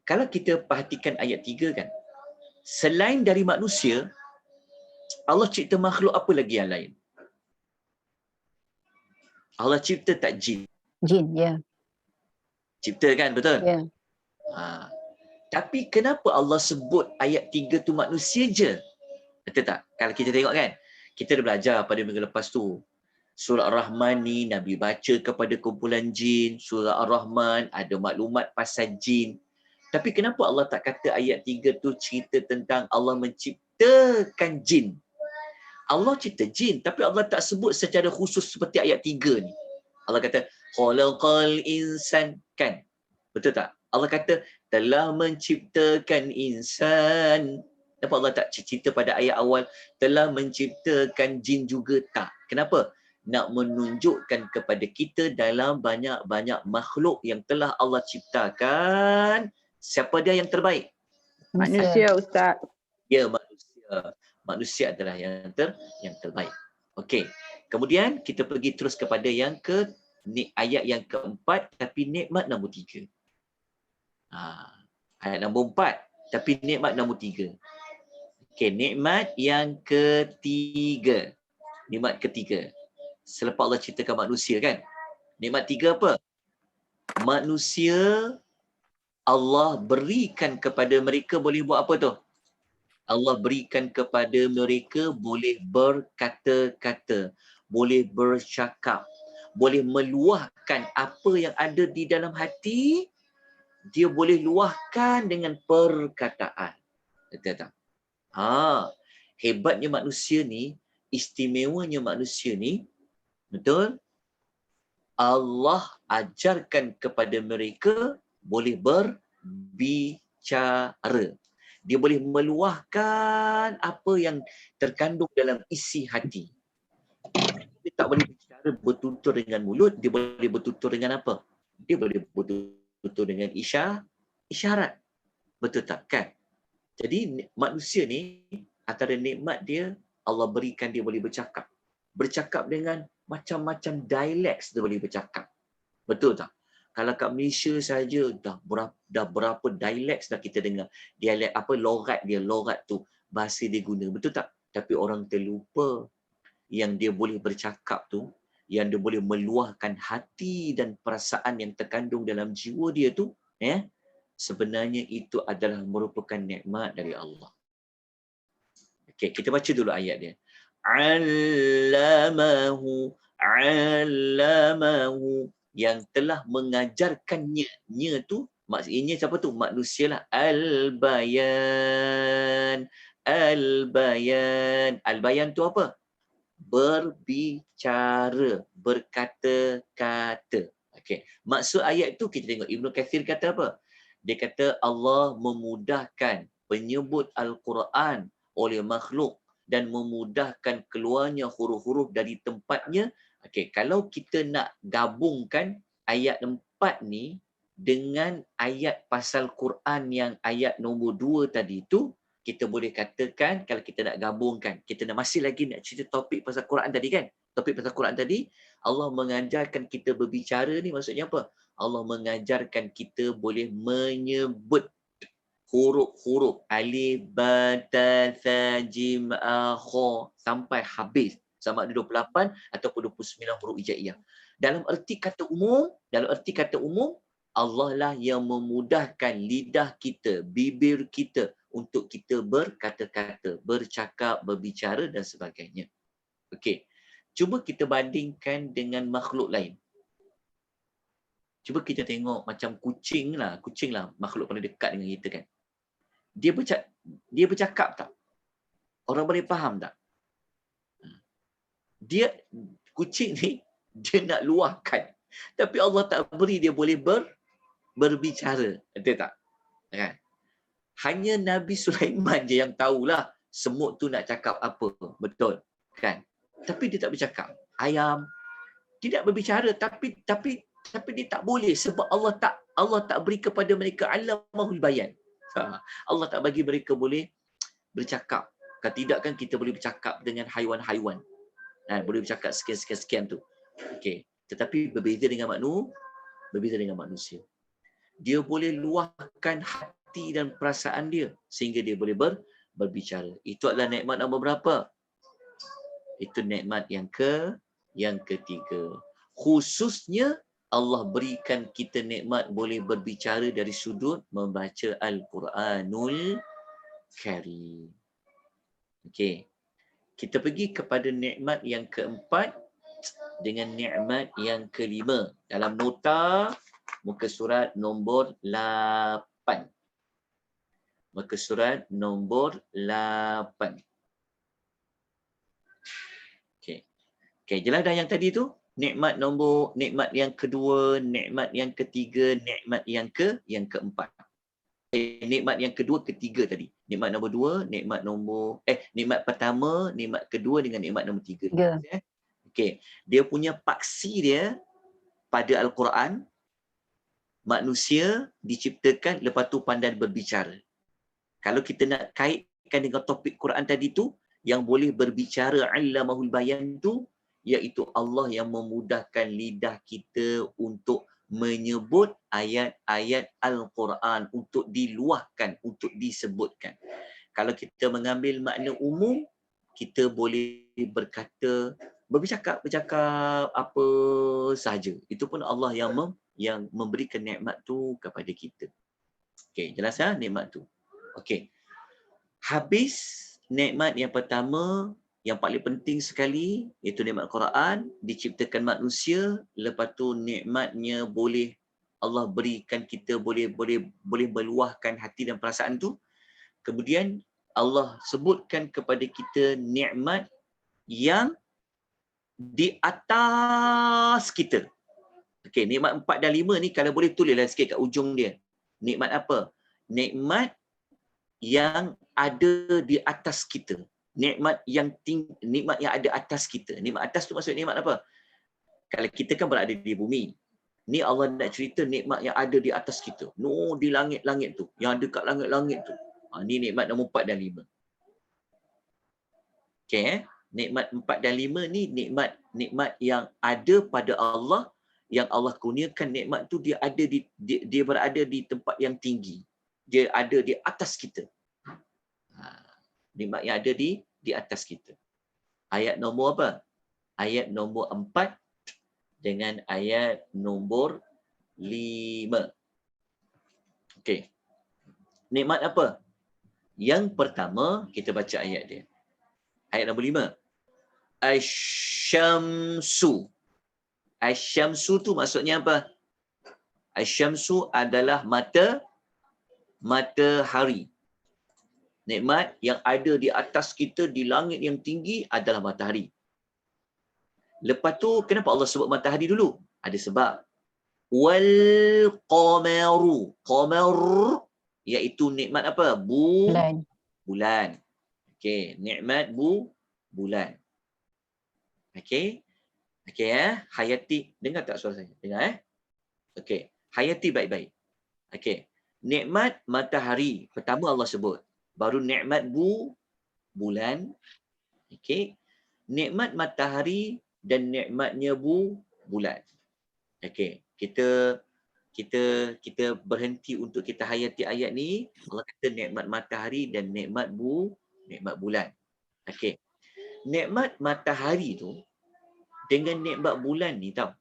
Kalau kita perhatikan ayat 3 kan, selain dari manusia, Allah cipta makhluk apa lagi yang lain? Allah cipta tak jin? Jin, ya. Cipta kan, betul? Ya. Tapi kenapa Allah sebut ayat 3 tu manusia je? Betul tak? Kalau kita tengok kan, kita dah belajar pada minggu lepas tu. Surah Ar-Rahman ni Nabi baca kepada kumpulan jin. Surah Ar-Rahman ada maklumat pasal jin. Tapi kenapa Allah tak kata ayat 3 tu cerita tentang Allah menciptakan jin? Allah cipta jin, tapi Allah tak sebut secara khusus seperti ayat 3 ni. Allah kata, khalaqal insan, kan? Betul tak? Allah kata, telah menciptakan insan. Kenapa Allah tak cerita pada ayat awal, telah menciptakan jin juga? Tak. Kenapa? Nak menunjukkan kepada kita dalam banyak-banyak makhluk yang telah Allah ciptakan, siapa dia yang terbaik? Manusia, Ustaz. Ya, manusia. Manusia adalah yang terbaik. Okey. Kemudian kita pergi terus kepada ayat yang keempat, tapi nikmat nombor 3. Ayat nombor 4, tapi nikmat nombor 3. Okey, nikmat yang ketiga. Nikmat ketiga. Selepas Allah ceritakan manusia kan. Nikmat 3 apa? Manusia Allah berikan kepada mereka boleh buat apa tu? Allah berikan kepada mereka boleh berkata-kata, boleh bercakap, boleh meluahkan apa yang ada di dalam hati, dia boleh luahkan dengan perkataan. Betul tak? Hebatnya manusia ni, istimewanya manusia ni, betul? Allah ajarkan kepada mereka boleh berbicara. Dia boleh meluahkan apa yang terkandung dalam isi hati. Dia tak boleh bicara bertutur dengan mulut, dia boleh bertutur dengan apa? Dia boleh bertutur dengan isyarat. Betul tak? Kan? Jadi manusia ni, antara nikmat dia, Allah berikan dia boleh bercakap. Bercakap dengan macam-macam dialek dia boleh bercakap. Betul tak? Kalau kat Malaysia saja dah berapa dialek dah kita dengar. Dialek apa, logat dia, logat tu, bahasa dia guna. Betul tak? Tapi orang terlupa yang dia boleh bercakap tu, yang dia boleh meluahkan hati dan perasaan yang terkandung dalam jiwa dia tu, sebenarnya itu adalah merupakan nikmat dari Allah. Okey, kita baca dulu ayat dia. Allamahu, yang telah mengajarkannya. Nya tu, maksudnya siapa tu? Manusia lah. Al-bayan. Al-bayan tu apa? Berbicara, berkata-kata. Okey. Maksud ayat tu kita tengok Ibnu Katsir kata apa? Dia kata Allah memudahkan penyebut Al-Quran oleh makhluk dan memudahkan keluarnya huruf-huruf dari tempatnya. Okey, kalau kita nak gabungkan ayat 4 ni dengan ayat pasal Quran yang ayat nombor 2 tadi tu, kita boleh katakan kalau kita nak gabungkan, kita nak masih lagi nak cerita topik pasal Quran tadi kan? Topik pasal Quran tadi, Allah mengajarkan kita berbicara ni maksudnya apa? Allah mengajarkan kita boleh menyebut huruf-huruf alif, ba, ta, tha, jim, kha sampai habis. Sama ada 28 ataupun 29 huruf hijaiyah. Dalam erti kata umum, Allah lah yang memudahkan lidah kita, bibir kita untuk kita berkata-kata, bercakap, berbicara dan sebagainya. Okey. Cuba kita bandingkan dengan makhluk lain. Cuba kita tengok macam kucing lah makhluk paling dekat dengan kita kan. Dia bercakap tak? Orang boleh faham tak? Kucing ni dia nak luahkan. Tapi Allah tak beri dia boleh berbicara. Betul tak? Kan? Hanya Nabi Sulaiman je yang tahulah semut tu nak cakap apa. Betul. Kan? Tapi dia tak bercakap. Ayam tidak berbicara tapi dia tak boleh sebab Allah tak beri kepada mereka alamahul bayan. Allah tak bagi mereka boleh bercakap. Kalau tidak kan kita boleh bercakap dengan haiwan-haiwan. Boleh bercakap sekian-sekian tu. Okey. Tetapi berbeza dengan manusia. Dia boleh luahkan hati dan perasaan dia sehingga dia boleh berbicara. Itu adalah nikmat nombor berapa? Itu nikmat yang ketiga. Khususnya Allah berikan kita nikmat boleh berbicara dari sudut membaca Al-Quranul Karim. Okey. Kita pergi kepada nikmat yang keempat dengan nikmat yang kelima. Dalam nota muka surat nombor 8. Muka surat nombor 8. Okey, jelas dah yang tadi tu? Nikmat yang kedua, nikmat yang ketiga, nikmat yang keempat. Nikmat yang kedua, ketiga tadi. Nikmat nombor 2, nikmat pertama, nikmat kedua dengan nikmat nombor 3. Okey, dia punya paksi dia pada Al-Quran, manusia diciptakan lepas tu pandai berbicara. Kalau kita nak kaitkan dengan topik Quran tadi tu, yang boleh berbicara allamahul bayan tu, iaitu Allah yang memudahkan lidah kita untuk menyebut ayat-ayat Al-Quran, untuk diluahkan, untuk disebutkan. Kalau kita mengambil makna umum, kita boleh bercakap apa sahaja. Itu pun Allah yang memberikan nikmat tu kepada kita. Okey, jelas ya nikmat tu. Okey. Habis nikmat yang pertama, yang paling penting sekali, iaitu nikmat Quran, diciptakan manusia, lepas tu nikmatnya boleh Allah berikan kita boleh meluahkan hati dan perasaan tu. Kemudian Allah sebutkan kepada kita nikmat yang di atas kita. Okey, nikmat 4 dan 5 ni kalau boleh tulislah sikit kat ujung dia. Nikmat apa? Nikmat yang ada di atas kita. Nikmat yang ada atas kita. Nikmat atas tu maksud nikmat apa? Kalau kita kan berada di bumi. Ni Allah nak cerita nikmat yang ada di atas kita. Di langit-langit tu. Yang dekat langit-langit tu. Ni nikmat nombor 4 dan 5. Okey, nikmat 4 dan 5 ni nikmat yang ada pada Allah, yang Allah kurniakan nikmat tu dia berada di tempat yang tinggi. Dia ada di atas kita. Nikmat yang ada di atas kita. Ayat nombor apa? Ayat nombor 4 dengan ayat nombor 5. Okey. Nikmat apa? Yang pertama, kita baca ayat dia. Ayat nombor 5. Asy-syamsu. Asy-syamsu tu maksudnya apa? Asy-syamsu adalah matahari. Nikmat yang ada di atas kita di langit yang tinggi adalah matahari. Lepas tu, kenapa Allah sebut matahari dulu? Ada sebab. Wal qamaru. Qamar iaitu nikmat apa? Bulan. Bulan. Okey, nikmat bulan. Okey. Okey Hayati, dengar tak suara saya? Dengar Okey. Hayati baik-baik. Okey. Nikmat matahari. Pertama Allah sebut. Baru nikmat bulan. Okey. Nikmat matahari dan nikmatnya bulan. Okey. Kita berhenti untuk kita hayati ayat ni. Allah kata nikmat matahari dan nikmat bulan. Okey. Nikmat matahari tu dengan nikmat bulan ni tau.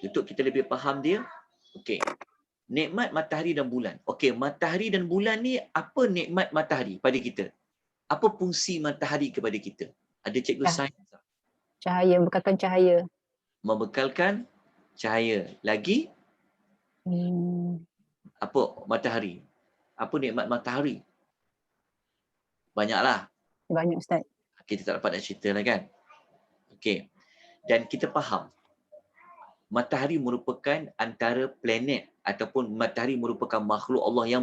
Untuk kita lebih faham dia. Okey. Nikmat matahari dan bulan. Okey, matahari dan bulan ni apa nikmat matahari pada kita? Apa fungsi matahari kepada kita? Ada cikgu sains tak? Cahaya, membekalkan cahaya. Membekalkan cahaya. Lagi apa matahari? Apa nikmat matahari? Banyaklah. Banyak Ustaz. Kita tak dapat nak cerita lah kan. Okey. Dan kita faham matahari merupakan antara planet ataupun matahari merupakan makhluk Allah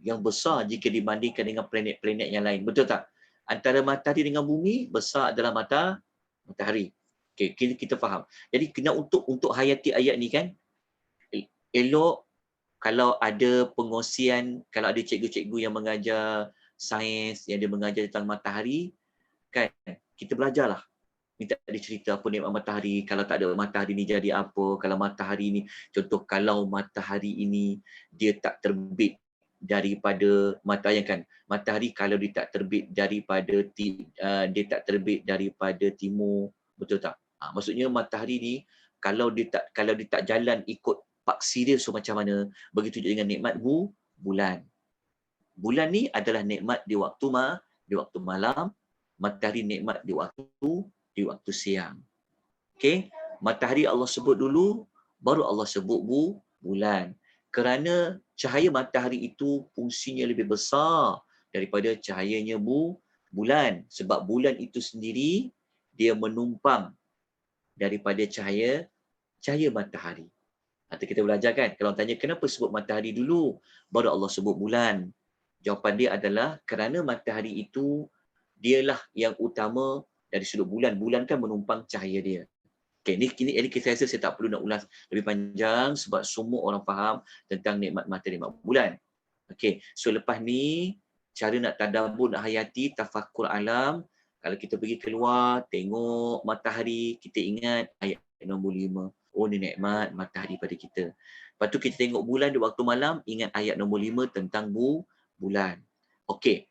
yang besar jika dibandingkan dengan planet-planet yang lain. Betul tak? Antara matahari dengan bumi besar adalah matahari. Okey, kita faham. Jadi kena untuk hayati ayat ni kan, elok kalau ada pengongsian, kalau ada cikgu-cikgu yang mengajar sains, yang dia mengajar tentang matahari, kan, kita belajarlah. Minta dia cerita apa nikmat matahari, kalau tak ada matahari ni jadi apa, kalau matahari ni, contoh kalau matahari ini dia tak terbit daripada matahari kalau dia tak terbit daripada timur, betul tak? Maksudnya matahari ni kalau dia tak jalan ikut paksi dia, so macam mana? Begitu juga dengan nikmat bulan. Bulan ni adalah nikmat di waktu malam, matahari nikmat di waktu siang. Okey, matahari Allah sebut dulu, baru Allah sebut bulan. Kerana cahaya matahari itu fungsinya lebih besar daripada cahayanya bulan. Sebab bulan itu sendiri dia menumpang daripada cahaya matahari. Nanti kita belajar kan, kalau tanya kenapa sebut matahari dulu, baru Allah sebut bulan. Jawapan dia adalah kerana matahari itu dialah yang utama dari sudut bulan. Bulan kan menumpang cahaya dia. Okey, ini kita rasa saya tak perlu nak ulas lebih panjang sebab semua orang faham tentang nikmat matahari, nikmat bulan. Okey, so lepas ni cara nak tadabbur, nak hayati, tafakkur alam. Kalau kita pergi keluar, tengok matahari, kita ingat ayat nombor 5. Oh, ni nikmat matahari pada kita. Lepas tu kita tengok bulan di waktu malam, ingat ayat nombor 5 tentang bulan. Okey.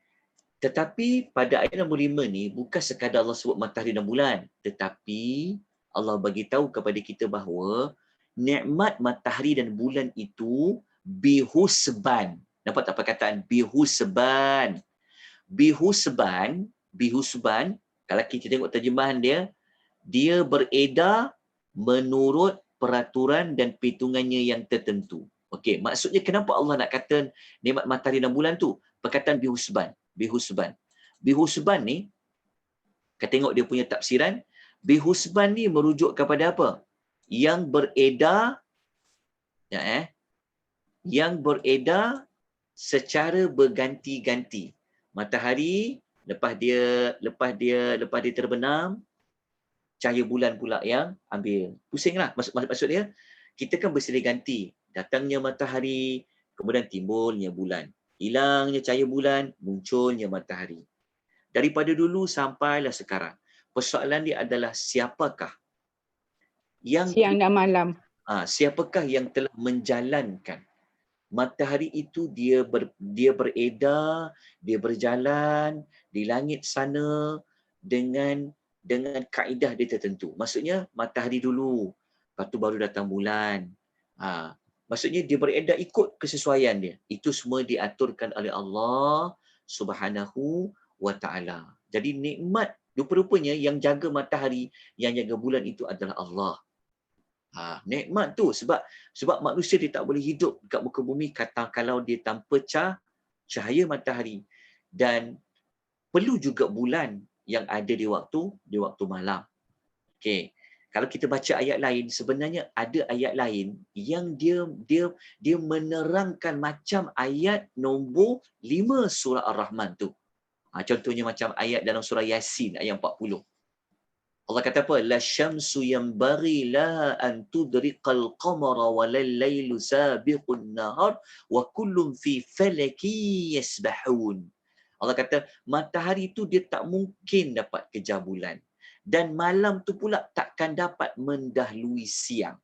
Tetapi pada ayat nombor 5 ni bukan sekadar Allah sebut matahari dan bulan, tetapi Allah bagi tahu kepada kita bahawa nikmat matahari dan bulan itu bihusban. Nampak tak perkataan bihusban? Bihusban, kalau kita tengok terjemahan dia beredar menurut peraturan dan perhitungannya yang tertentu. Okey, maksudnya kenapa Allah nak kata nikmat matahari dan bulan tu? Perkataan bihusban. Bihusban ni, kita tengok dia punya tafsiran, bihusban ni merujuk kepada apa? Yang beredar, yang beredar secara berganti-ganti. Matahari lepas dia terbenam, cahaya bulan pula yang ambil. Pusinglah. Maksud dia, kita kan bersilih ganti. Datangnya matahari, kemudian timbulnya bulan. Hilangnya cahaya bulan, munculnya matahari. Daripada dulu sampailah sekarang. Persoalan dia adalah siapakah yang Siang dan malam. Siapakah yang telah menjalankan matahari itu, dia beredar, dia berjalan di langit sana dengan kaedah dia tertentu. Maksudnya matahari dulu, lepas tu baru datang bulan. Maksudnya dia beredar ikut kesesuaian dia. Itu semua diaturkan oleh Allah Subhanahu wa Ta'ala. Jadi nikmat, rupa-rupanya yang jaga matahari, yang jaga bulan itu adalah Allah. Nikmat tu sebab manusia dia tak boleh hidup dekat muka bumi kalau dia tanpa cahaya matahari. Dan perlu juga bulan yang ada di waktu malam. Okey. Kalau kita baca ayat lain, sebenarnya ada ayat lain yang dia menerangkan macam ayat nombor 5 surah Ar-Rahman tu. Contohnya macam ayat dalam surah Yasin ayat 40. Allah kata apa? La syamsu yanbaghi laha an tudriqal qamara wa lal-lailu sabiqun nahar wa kullun fi falaki yasbahun. Allah kata matahari tu dia tak mungkin dapat kejar bulan dan malam tu pula takkan dapat mendahului siang.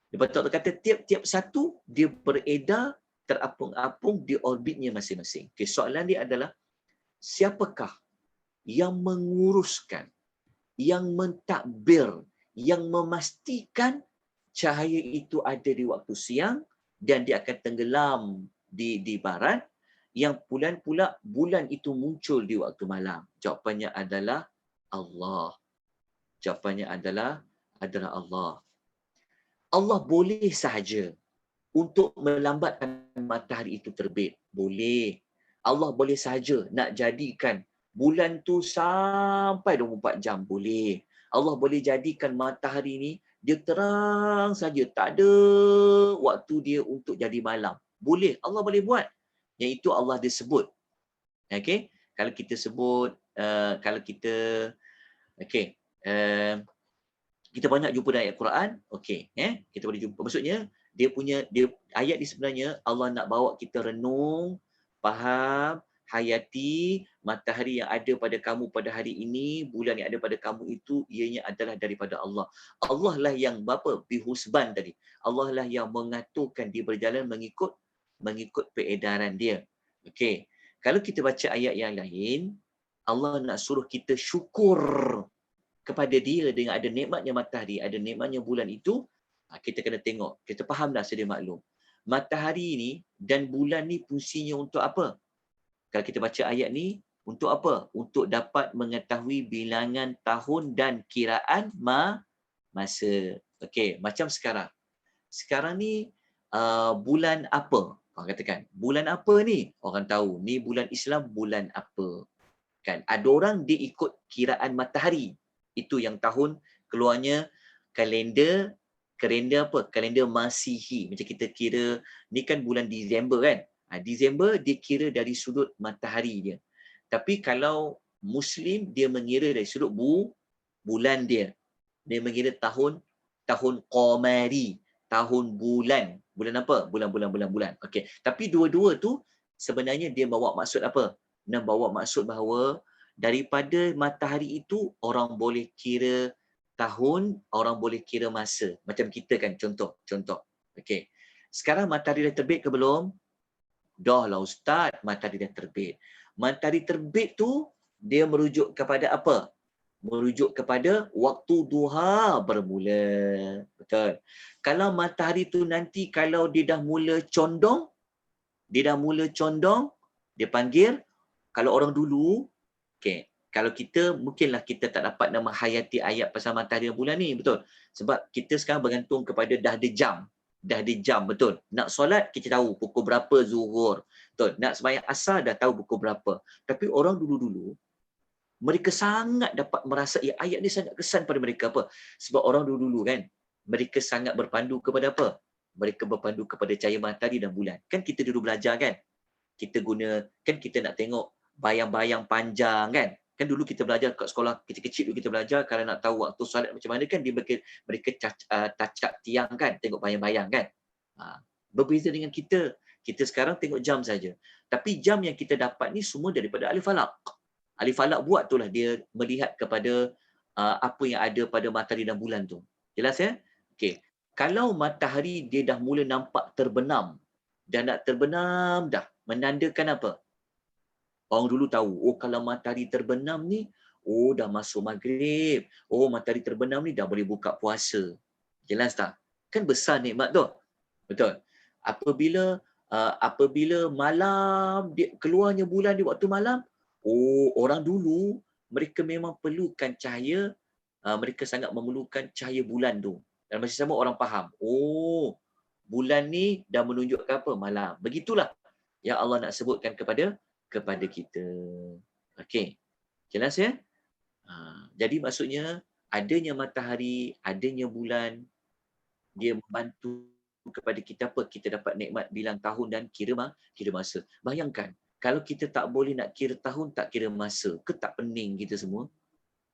Lepas tu Allah kata tiap-tiap satu dia beredar terapung-apung di orbitnya masing-masing. Okay, soalan dia adalah siapakah yang menguruskan, yang mentadbir, yang memastikan cahaya itu ada di waktu siang dan dia akan tenggelam di barat, yang bulan itu muncul di waktu malam? Jawapannya adalah Allah. Jawapannya adalah Allah. Allah boleh sahaja untuk melambatkan matahari itu terbit. Boleh. Allah boleh sahaja nak jadikan bulan tu sampai 24 jam. Boleh. Allah boleh jadikan matahari ni dia terang saja. Tak ada waktu dia untuk jadi malam. Boleh. Allah boleh buat. Yang itu Allah disebut. Okay? Kalau kita sebut, kita banyak jumpa dalam ayat Quran, kita boleh jumpa. Maksudnya, ayat ni sebenarnya Allah nak bawa kita renung, faham, hayati matahari yang ada pada kamu pada hari ini, bulan yang ada pada kamu itu, ianya adalah daripada Allah. Allah lah yang bihusban tadi. Allah lah yang mengaturkan dia berjalan mengikut peredaran dia. Okey. Kalau kita baca ayat yang lain, Allah nak suruh kita syukur kepada dia dengan ada nikmatnya matahari, ada nikmatnya bulan itu. Kita kena tengok, kita fahamlah sedia maklum. Matahari ni dan bulan ni fungsinya untuk apa? Kalau kita baca ayat ni, untuk apa? Untuk dapat mengetahui bilangan tahun dan kiraan masa. Okey, macam sekarang. Sekarang ni bulan apa? Orang katakan, bulan apa ni? Orang tahu, ni bulan Islam, bulan apa? Kan? Ada orang dia ikut kiraan matahari. Itu yang tahun keluarnya kalender apa? Kalender Masihi. Macam kita kira, ni kan bulan Disember kan? Disember dia kira dari sudut matahari dia. Tapi kalau Muslim, dia mengira dari sudut bulan dia. Dia mengira tahun Qamari. Tahun bulan. Bulan apa? Bulan. Okey. Tapi dua-dua tu sebenarnya dia bawa maksud apa? Dia bawa maksud bahawa daripada matahari itu orang boleh kira tahun, orang boleh kira masa. Macam kita kan, contoh. Okey. Sekarang matahari dah terbit ke belum? Dah lah Ustaz, matahari dah terbit. Matahari terbit tu dia merujuk kepada apa? Merujuk kepada waktu duha bermula. Betul. Kalau matahari tu nanti kalau dia dah mula condong, dia panggil, kalau orang dulu, kalau kita, mungkinlah kita tak dapat nak menghayati ayat pasal matahari dan bulan ni, betul. Sebab kita sekarang bergantung kepada dah ada jam, betul. Nak solat, kita tahu pukul berapa zuhur. Betul. Nak sembahyang asar, dah tahu pukul berapa. Tapi orang dulu-dulu, mereka sangat dapat merasai ayat ni sangat kesan pada mereka. Apa? Sebab orang dulu-dulu kan, mereka sangat berpandu kepada apa? Mereka berpandu kepada cahaya matahari dan bulan. Kan kita dulu belajar kan? Kita nak tengok bayang-bayang panjang kan? Kan dulu kita belajar kat sekolah kecil-kecil dulu kita belajar, kalau nak tahu waktu solat macam mana kan, mereka tacak tiang kan, tengok bayang-bayang kan. Berbeza dengan kita sekarang tengok jam saja. Tapi jam yang kita dapat ni semua daripada ahli falak. Ahli falak buat itulah dia melihat kepada apa yang ada pada matahari dan bulan tu. Jelas ya? Okey. Kalau matahari dia dah mula nampak terbenam, dan nak terbenam dah, menandakan apa? Orang dulu tahu, kalau matahari terbenam ni, dah masuk maghrib. Matahari terbenam ni dah boleh buka puasa. Jelas tak? Kan besar nikmat tu. Betul. Apabila malam, keluarnya bulan di waktu malam, orang dulu, mereka memang perlukan cahaya, mereka sangat memerlukan cahaya bulan tu. Dan masih sama orang faham, bulan ni dah menunjukkan apa? Malam. Begitulah yang Allah nak sebutkan kepada kita. Okey. Jelas ya? Jadi maksudnya, adanya matahari, adanya bulan, dia membantu kepada kita apa? Kita dapat nikmat bilang tahun dan kira masa. Bayangkan, kalau kita tak boleh nak kira tahun, tak kira masa, ke tak pening kita semua?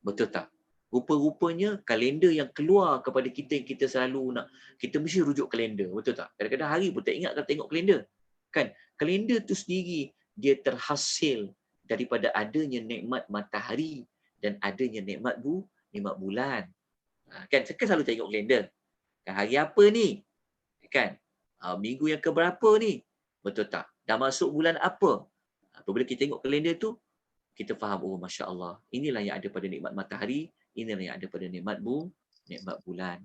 Betul tak? Rupa-rupanya kalender yang keluar kepada kita yang kita selalu nak, kita mesti rujuk kalender, betul tak? Kadang-kadang hari pun tak ingat kalau tengok kalender. Kan? Kalender tu sendiri dia terhasil daripada adanya nikmat matahari dan adanya nikmat bulan. Kan selalu tengok kalender. Kan hari apa ni? Kan? Minggu yang keberapa ni? Betul tak? Dah masuk bulan apa? Apabila kita tengok kalender tu, kita faham, oh Masya Allah, inilah yang ada pada nikmat matahari, inilah yang ada pada nikmat bulan.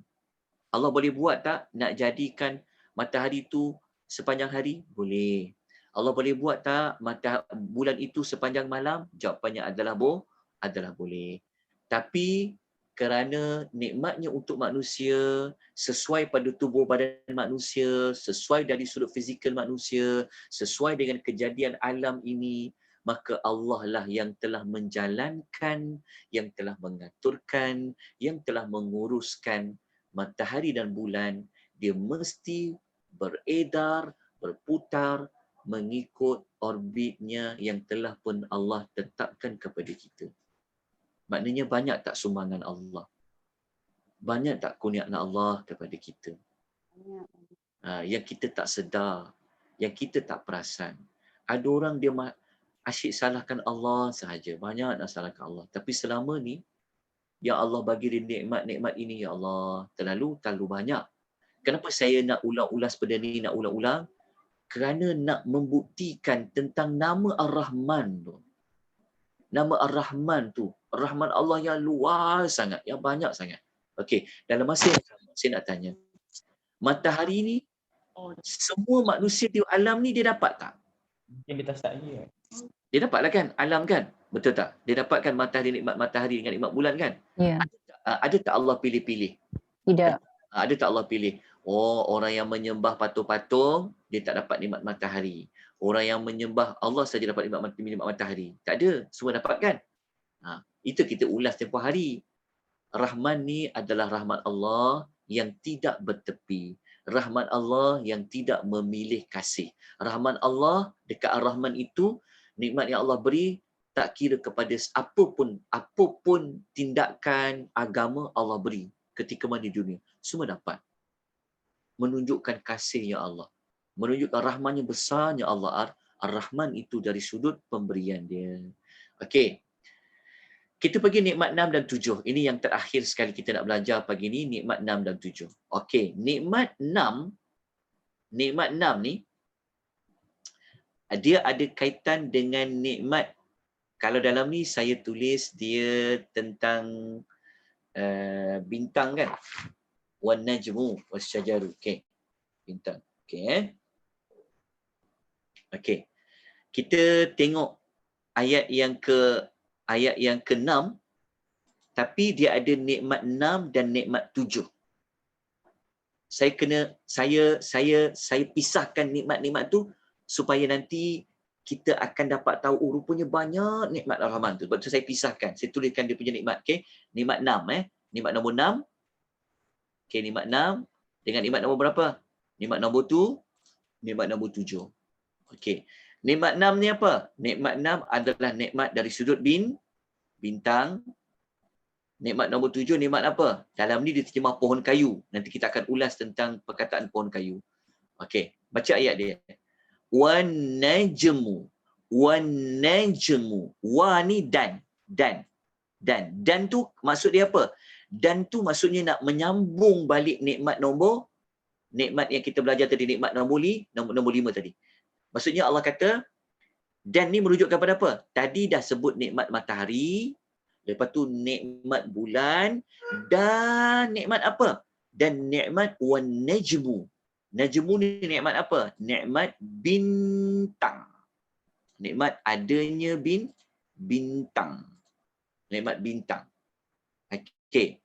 Allah boleh buat tak nak jadikan matahari tu sepanjang hari? Boleh. Allah boleh buat tak bulan itu sepanjang malam? Jawapannya adalah boleh. Tapi kerana nikmatnya untuk manusia, sesuai pada tubuh badan manusia, sesuai dari sudut fizikal manusia, sesuai dengan kejadian alam ini, maka Allah lah yang telah menjalankan, yang telah mengaturkan, yang telah menguruskan matahari dan bulan. Dia mesti beredar, berputar, mengikut orbitnya yang telah pun Allah tetapkan kepada kita. Maknanya banyak tak sumbangan Allah? Banyak tak kurniaan Allah kepada kita? Yang kita tak sedar, yang kita tak perasan. Ada orang dia asyik salahkan Allah sahaja. Banyak nak salahkan Allah. Tapi selama ni, ya Allah bagi dia nikmat-nikmat ini, ya Allah, terlalu banyak. Kenapa saya nak ulang-ulas benda ni, nak ulang-ulang? Kerana nak membuktikan tentang nama Ar-Rahman tu. Nama Ar-Rahman tu, Rahman Allah yang luas sangat, yang banyak sangat. Okey, dalam masa yang sama, saya nak tanya, matahari ni, semua manusia di alam ni dia dapat tak? Mungkin dia tak start lagi. Dia dapatlah kan, alam kan? Betul tak? Dia dapatkan nikmat matahari dengan nikmat bulan kan? Ya. Ada tak Allah pilih-pilih? Tidak. Ada tak Allah pilih? Oh, orang yang menyembah patung-patung, dia tak dapat nikmat matahari. Orang yang menyembah Allah saja dapat nikmat matahari. Tak ada, semua dapat kan? Itu kita ulas tempoh hari. Rahman ni adalah rahmat Allah yang tidak bertepi. Rahmat Allah yang tidak memilih kasih. Rahmat Allah dekat Ar-Rahman itu, nikmat yang Allah beri tak kira kepada apapun tindakan agama Allah beri ketika mana di dunia. Semua dapat. Menunjukkan kasihnya Allah. Menunjukkan rahmannya besarnya Allah. Ar-Rahman itu dari sudut pemberian dia. Okey. Kita pergi nikmat 6 dan 7. Ini yang terakhir sekali kita nak belajar pagi ni, nikmat 6 dan 7. Okey, nikmat 6 ni dia ada kaitan dengan nikmat. Kalau dalam ni saya tulis dia tentang bintang kan. Wan najmu wasyajaru. Okey. Bintang. Okey. Okey. Kita tengok ayat yang ke-6, tapi dia ada nikmat 6 dan nikmat 7. Saya pisahkan nikmat-nikmat tu supaya nanti kita akan dapat tahu, oh rupanya banyak nikmat Ar-Rahman tu. Sebab tu saya pisahkan. Saya tuliskan dia punya nikmat. Okey, nikmat 6 nikmat nombor 6. Okey, nikmat 6 dengan nikmat nombor berapa? Nikmat nombor 2, nikmat nombor 7. Okey. Nikmat 6 ni apa? Nikmat 6 adalah nikmat dari sudut bintang. Nikmat nombor 7, nikmat apa? Dalam ni dia terjemah pohon kayu. Nanti kita akan ulas tentang perkataan pohon kayu. Okey, baca ayat dia. Wan najmu. Wa ni dan tu maksud dia apa? Dan tu maksudnya nak menyambung balik nikmat yang kita belajar tadi, nikmat nombor 5 tadi. Maksudnya Allah kata, dan ni merujuk kepada apa? Tadi dah sebut nikmat matahari, lepas tu nikmat bulan, dan nikmat apa? Dan nikmat wan najmu. Najmu ni nikmat apa? Nikmat bintang. Nikmat adanya bintang. Nikmat bintang. Okey.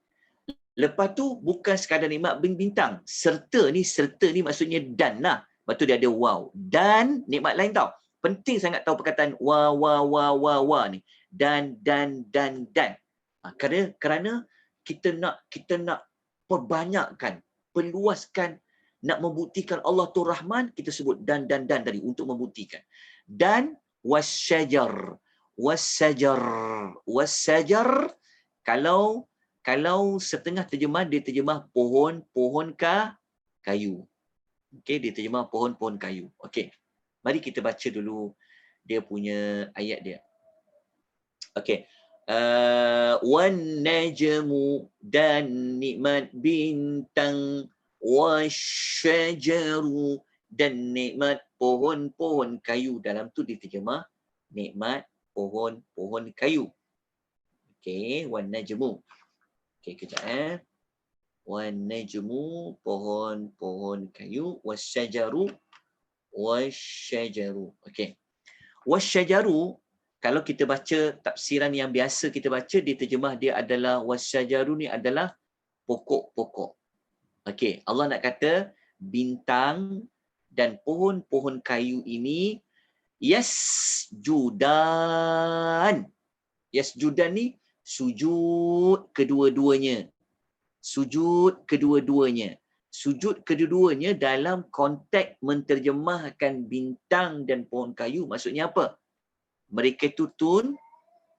Lepas tu bukan sekadar nikmat bintang. Serta ni maksudnya dan lah. Lepas tu dia ada wow. Dan nikmat lain tau. Penting sangat tahu perkataan wa ni. Dan. Kerana kita nak perbanyakkan, perluaskan, nak membuktikan Allah tu Rahman, kita sebut dan tadi untuk membuktikan. Dan wasyajar. Kalau setengah terjemah dia terjemah pohon kayu. Okey, dia terjemah pohon kayu. Okey. Mari kita baca dulu dia punya ayat dia. Okey. Wan najmu dan nikmat bintang, wasyajaru dan nikmat pohon-pohon kayu. Dalam tu diterjemah nikmat pohon-pohon kayu. Okey, wan najmu. Okey, kejap wan najmu pohon-pohon kayu, wasyajaru. Okey. Wasyajaru, kalau kita baca tafsiran yang biasa kita baca, diterjemah dia adalah wasyajaru ni adalah pokok-pokok. Okey, Allah nak kata bintang dan pohon-pohon kayu ini yasjudan. Yasjudan ni sujud kedua-duanya. Sujud kedua-duanya dalam konteks menterjemahkan bintang dan pohon kayu. Maksudnya apa? Mereka itu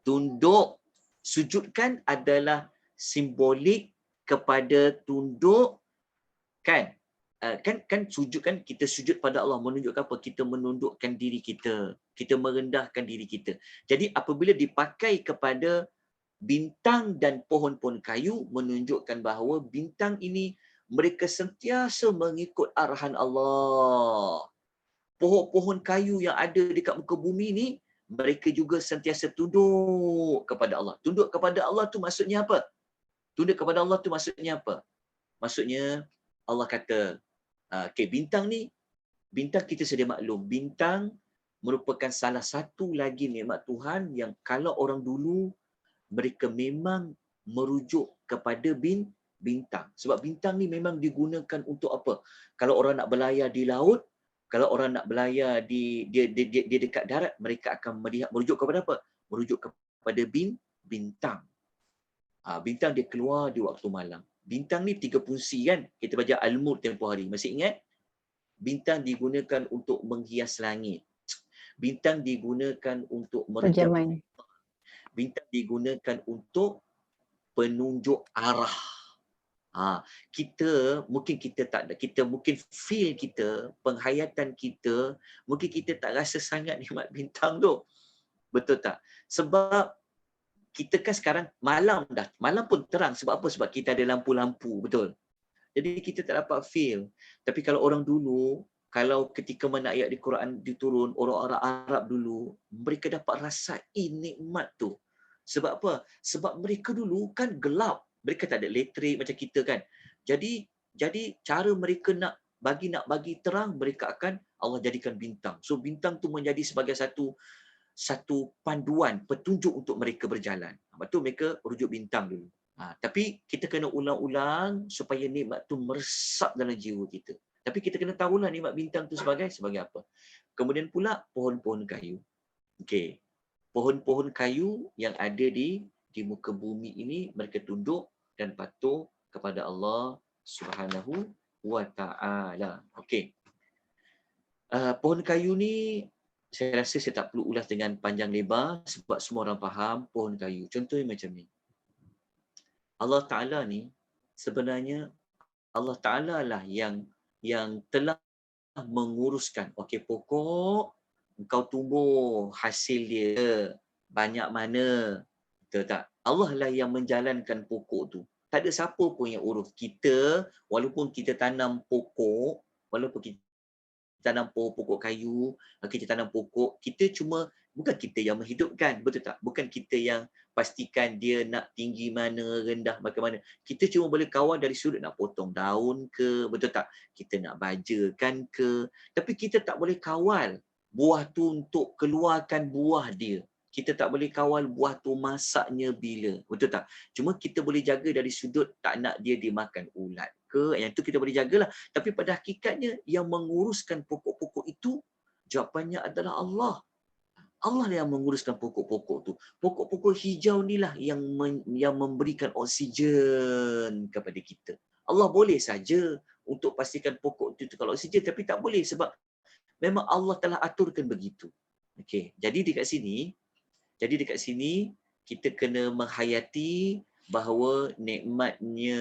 tunduk. Sujud adalah simbolik kepada tunduk, kan? Kan sujud kita sujud pada Allah menunjukkan apa? Kita menundukkan diri kita, kita merendahkan diri kita. Jadi apabila dipakai kepada bintang dan pohon-pohon kayu, menunjukkan bahawa bintang ini mereka sentiasa mengikut arahan Allah. Pohon-pohon kayu yang ada dekat muka bumi ni, mereka juga sentiasa tunduk kepada Allah. Tunduk kepada Allah tu maksudnya apa? Tunduk kepada Allah tu maksudnya apa? Maksudnya Allah kata, bintang ni, bintang kita sedia maklum, bintang merupakan salah satu lagi nikmat Tuhan yang kalau orang dulu, mereka memang merujuk kepada bintang. Sebab bintang ni memang digunakan untuk apa? Kalau orang nak berlayar di laut, kalau orang nak berlayar di dekat darat, mereka akan merujuk kepada apa? Merujuk kepada bintang. Bintang dia keluar di waktu malam. Bintang ni 3 fungsi kan? Kita baca Al-Mulk tempoh hari. Masih ingat? Bintang digunakan untuk menghias langit. Bintang digunakan untuk merejam. Bintang digunakan untuk penunjuk arah. Kita mungkin feel kita, penghayatan kita, mungkin kita tak rasa sangat nikmat bintang tu. Betul tak? Sebab kita kan sekarang malam dah. Malam pun terang. Sebab apa? Sebab kita ada lampu-lampu. Betul? Jadi kita tak dapat feel. Tapi kalau orang dulu, kalau ketika mana ayat di Quran diturun, orang-orang Arab dulu, mereka dapat rasai nikmat tu. Sebab apa? Sebab mereka dulu kan gelap. Mereka tak ada elektrik macam kita kan. Jadi cara mereka nak bagi terang, mereka akan Allah jadikan bintang. So bintang tu menjadi sebagai satu panduan, petunjuk untuk mereka berjalan. Lepas tu mereka rujuk bintang dulu. Tapi kita kena ulang-ulang supaya nikmat tu meresap dalam jiwa kita. Tapi kita kena tahulah nikmat bintang tu sebagai apa. Kemudian pula pohon-pohon kayu. Okey. Pohon-pohon kayu yang ada di muka bumi ini, mereka tunduk dan patuh kepada Allah Subhanahu wa Ta'ala. Okey. Pohon kayu ni, saya rasa saya tak perlu ulas dengan panjang lebar sebab semua orang faham pohon kayu. Contohnya macam ni. Allah Ta'ala ni, sebenarnya Allah Ta'ala lah yang telah menguruskan. Okey, pokok, engkau tumbuh, hasil dia banyak mana. Betul tak? Allah lah yang menjalankan pokok tu. Tak ada siapa pun yang urus. Kita, walaupun kita tanam pokok, walaupun kita tanam pokok kayu, kita tanam pokok, kita cuma, bukan kita yang menghidupkan, betul tak? Bukan kita yang pastikan dia nak tinggi mana, rendah bagaimana. Kita cuma boleh kawal dari sudut nak potong daun ke, betul tak? Kita nak bajakan ke, tapi kita tak boleh kawal buah tu untuk keluarkan buah dia. Kita tak boleh kawal buah tu masaknya bila, betul tak? Cuma kita boleh jaga dari sudut tak nak dia dimakan ulat ke, yang tu kita boleh jagalah. Tapi pada hakikatnya yang menguruskan pokok-pokok itu, jawapannya adalah Allah. Allah yang menguruskan pokok-pokok tu. Pokok-pokok hijau inilah yang memberikan oksigen kepada kita. Allah boleh saja untuk pastikan pokok itu kalau oksigen, tapi tak boleh sebab memang Allah telah aturkan begitu. Okey, jadi dekat sini kita kena menghayati bahawa nikmatnya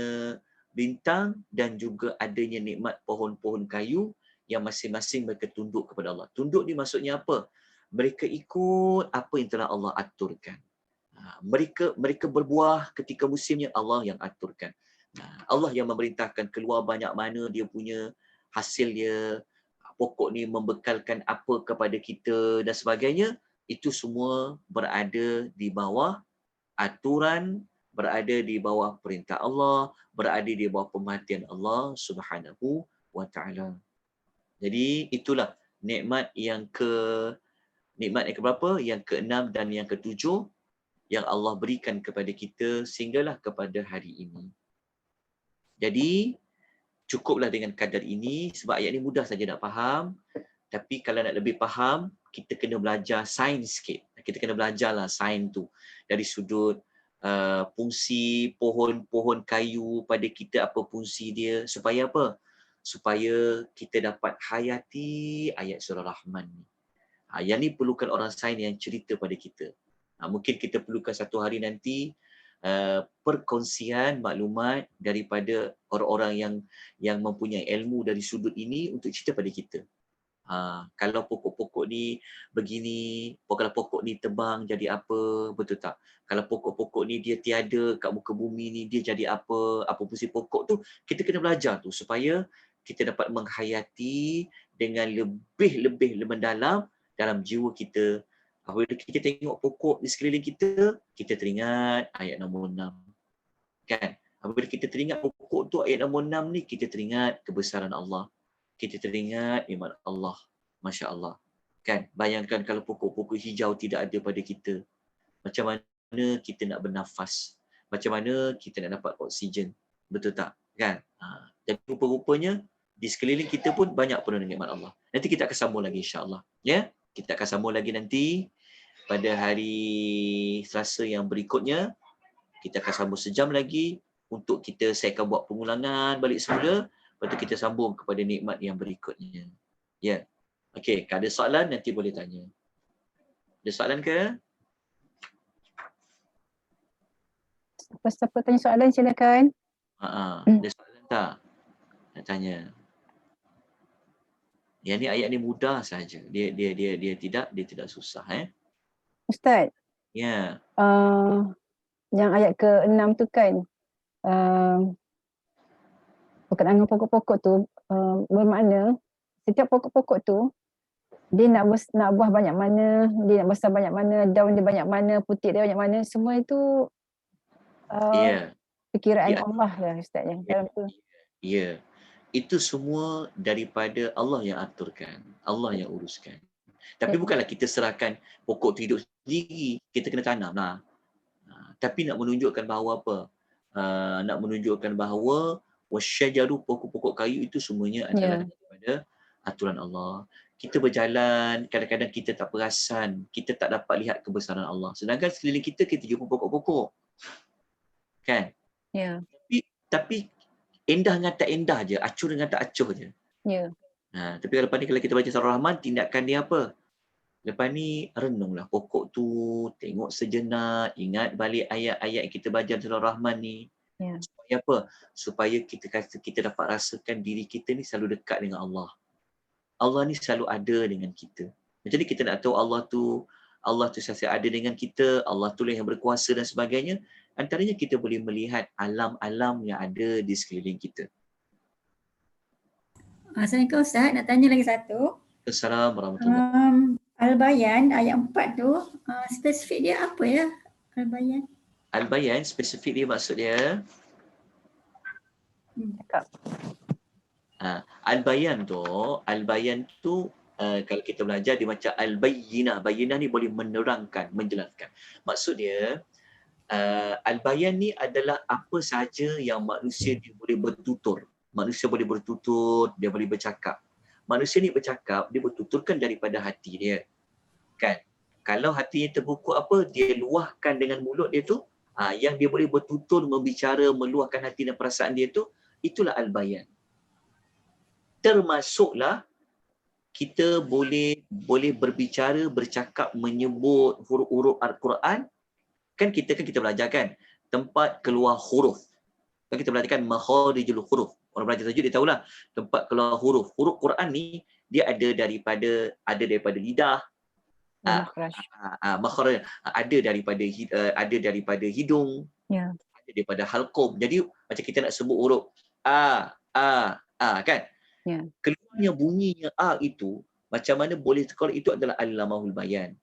bintang dan juga adanya nikmat pohon-pohon kayu yang masing-masing mereka tunduk kepada Allah. Tunduk ni maksudnya apa? Mereka ikut apa yang telah Allah aturkan. Mereka berbuah ketika musimnya, Allah yang aturkan. Allah yang memerintahkan keluar banyak mana dia punya hasil dia, pokok ni membekalkan apa kepada kita dan sebagainya. Itu semua berada di bawah aturan, berada di bawah perintah Allah, berada di bawah pemerhatian Allah Subhanahu wa taala. Jadi itulah nikmat yang berapa? Yang ke-6 dan yang ke-7 yang Allah berikan kepada kita sehinggalah kepada hari ini. Jadi cukuplah dengan kadar ini sebab ayat ni mudah saja nak faham. Tapi kalau nak lebih faham, kita kena belajar sains sikit. Kita kena belajarlah sains tu dari sudut fungsi pohon-pohon kayu pada kita, apa fungsi dia, supaya apa? Supaya kita dapat hayati ayat surah Rahman ni. Yang ni perlukan orang sains yang cerita pada kita. Mungkin kita perlukan satu hari nanti perkongsian maklumat daripada orang-orang yang mempunyai ilmu dari sudut ini untuk cerita pada kita. Kalau pokok-pokok ni begini, kalau pokok ni tebang jadi apa, betul tak? Kalau pokok-pokok ni dia tiada kat muka bumi ni, dia jadi apa fungsi pokok tu, kita kena belajar tu supaya kita dapat menghayati dengan lebih mendalam dalam jiwa kita. Apabila kita tengok pokok di sekeliling kita, kita teringat ayat nombor 6. Kan? Apabila kita teringat pokok tu ayat nombor 6 ni, kita teringat kebesaran Allah. Kita teringat nikmat Allah. Masya Allah. Kan? Bayangkan kalau pokok-pokok hijau tidak ada pada kita. Macam mana kita nak bernafas? Macam mana kita nak dapat oksigen? Betul tak? Kan? Dan rupa-rupanya di sekeliling kita pun banyak penuh nikmat Allah. Nanti kita akan sambung lagi insya-Allah. Ya? Kita akan sambung lagi nanti pada hari Selasa yang berikutnya. Kita akan sambung sejam lagi untuk saya akan buat pengulangan balik semula. Lepas tu kita sambung kepada nikmat yang berikutnya. Ya. Okey, kalau ada soalan nanti boleh tanya. Ada soalan ke? Siapa tanya soalan silakan. Ada soalan tak? Nak tanya. Yang ni ayat ni mudah saja. Dia tidak susah Ustaz. Ya. Yang ayat ke-6 tu kan berkenaan dengan pokok-pokok tu bermakna setiap pokok-pokok tu dia nak buah banyak mana, dia nak besar banyak mana, daun dia banyak mana, putik dia banyak mana, semua itu perkiraan Allah lah Ustaz yang dalam tu. Ya. Itu semua daripada Allah yang aturkan, Allah yang uruskan. Tapi bukanlah kita serahkan pokok tu hidup sendiri, kita kena tanam lah. Tapi nak menunjukkan bahawa apa? Nak menunjukkan bahawa wasyajaru, pokok-pokok kayu itu semuanya adalah daripada aturan Allah. Kita berjalan, kadang-kadang kita tak perasan, kita tak dapat lihat kebesaran Allah. Sedangkan sekeliling kita jumpa pokok-pokok. Kan? Ya. Tapi endah dengan tak endah je, acuh dengan tak acuh je. Ya. Tapi lepas ni kalau kita baca surah Rahman, tindakan dia apa? Lepas ni renunglah pokok tu, tengok sejenak, ingat balik ayat-ayat yang kita baca surah Rahman ni. Ya. Supaya apa? Supaya kita dapat rasakan diri kita ni selalu dekat dengan Allah. Allah ni selalu ada dengan kita. Jadi kita nak tahu Allah tu selalu ada dengan kita, Allah tu yang berkuasa dan sebagainya. Antaranya kita boleh melihat alam-alam yang ada di sekeliling kita. Assalamualaikum Ustaz, nak tanya lagi satu. Assalamualaikum warahmatullahi. Al-Bayan ayat 4 tu, spesifik dia apa ya? Al-Bayan. Al-Bayan spesifik dia maksud dia. Al-Bayan tu kalau kita belajar dia macam Al-Bayyinah. Bayyinah ni boleh menerangkan, menjelaskan. Maksud dia Al-Bayan ni adalah apa sahaja yang manusia dia boleh bertutur. Manusia boleh bertutur, dia boleh bercakap. Manusia ni bercakap, dia bertuturkan daripada hati dia. Kan? Kalau hatinya terbukuk apa, dia luahkan dengan mulut dia tu, yang dia boleh bertutur, membicara, meluahkan hati dan perasaan dia tu, itulah al-bayan. Termasuklah kita boleh berbicara, bercakap, menyebut huruf-huruf Al-Quran. Kan kita belajar kan tempat keluar huruf. Kan kita belajar kan makharijul huruf. Orang belajar tajwid dia tahulah tempat keluar huruf. Huruf Quran ni dia ada daripada lidah, Makhraj. makhraj, ada daripada hidung, Ya. ada daripada halqum. Jadi macam kita nak sebut huruf kan. Ya. Keluarnya bunyinya itu macam mana boleh, kalau itu adalah al-lamahul bayan.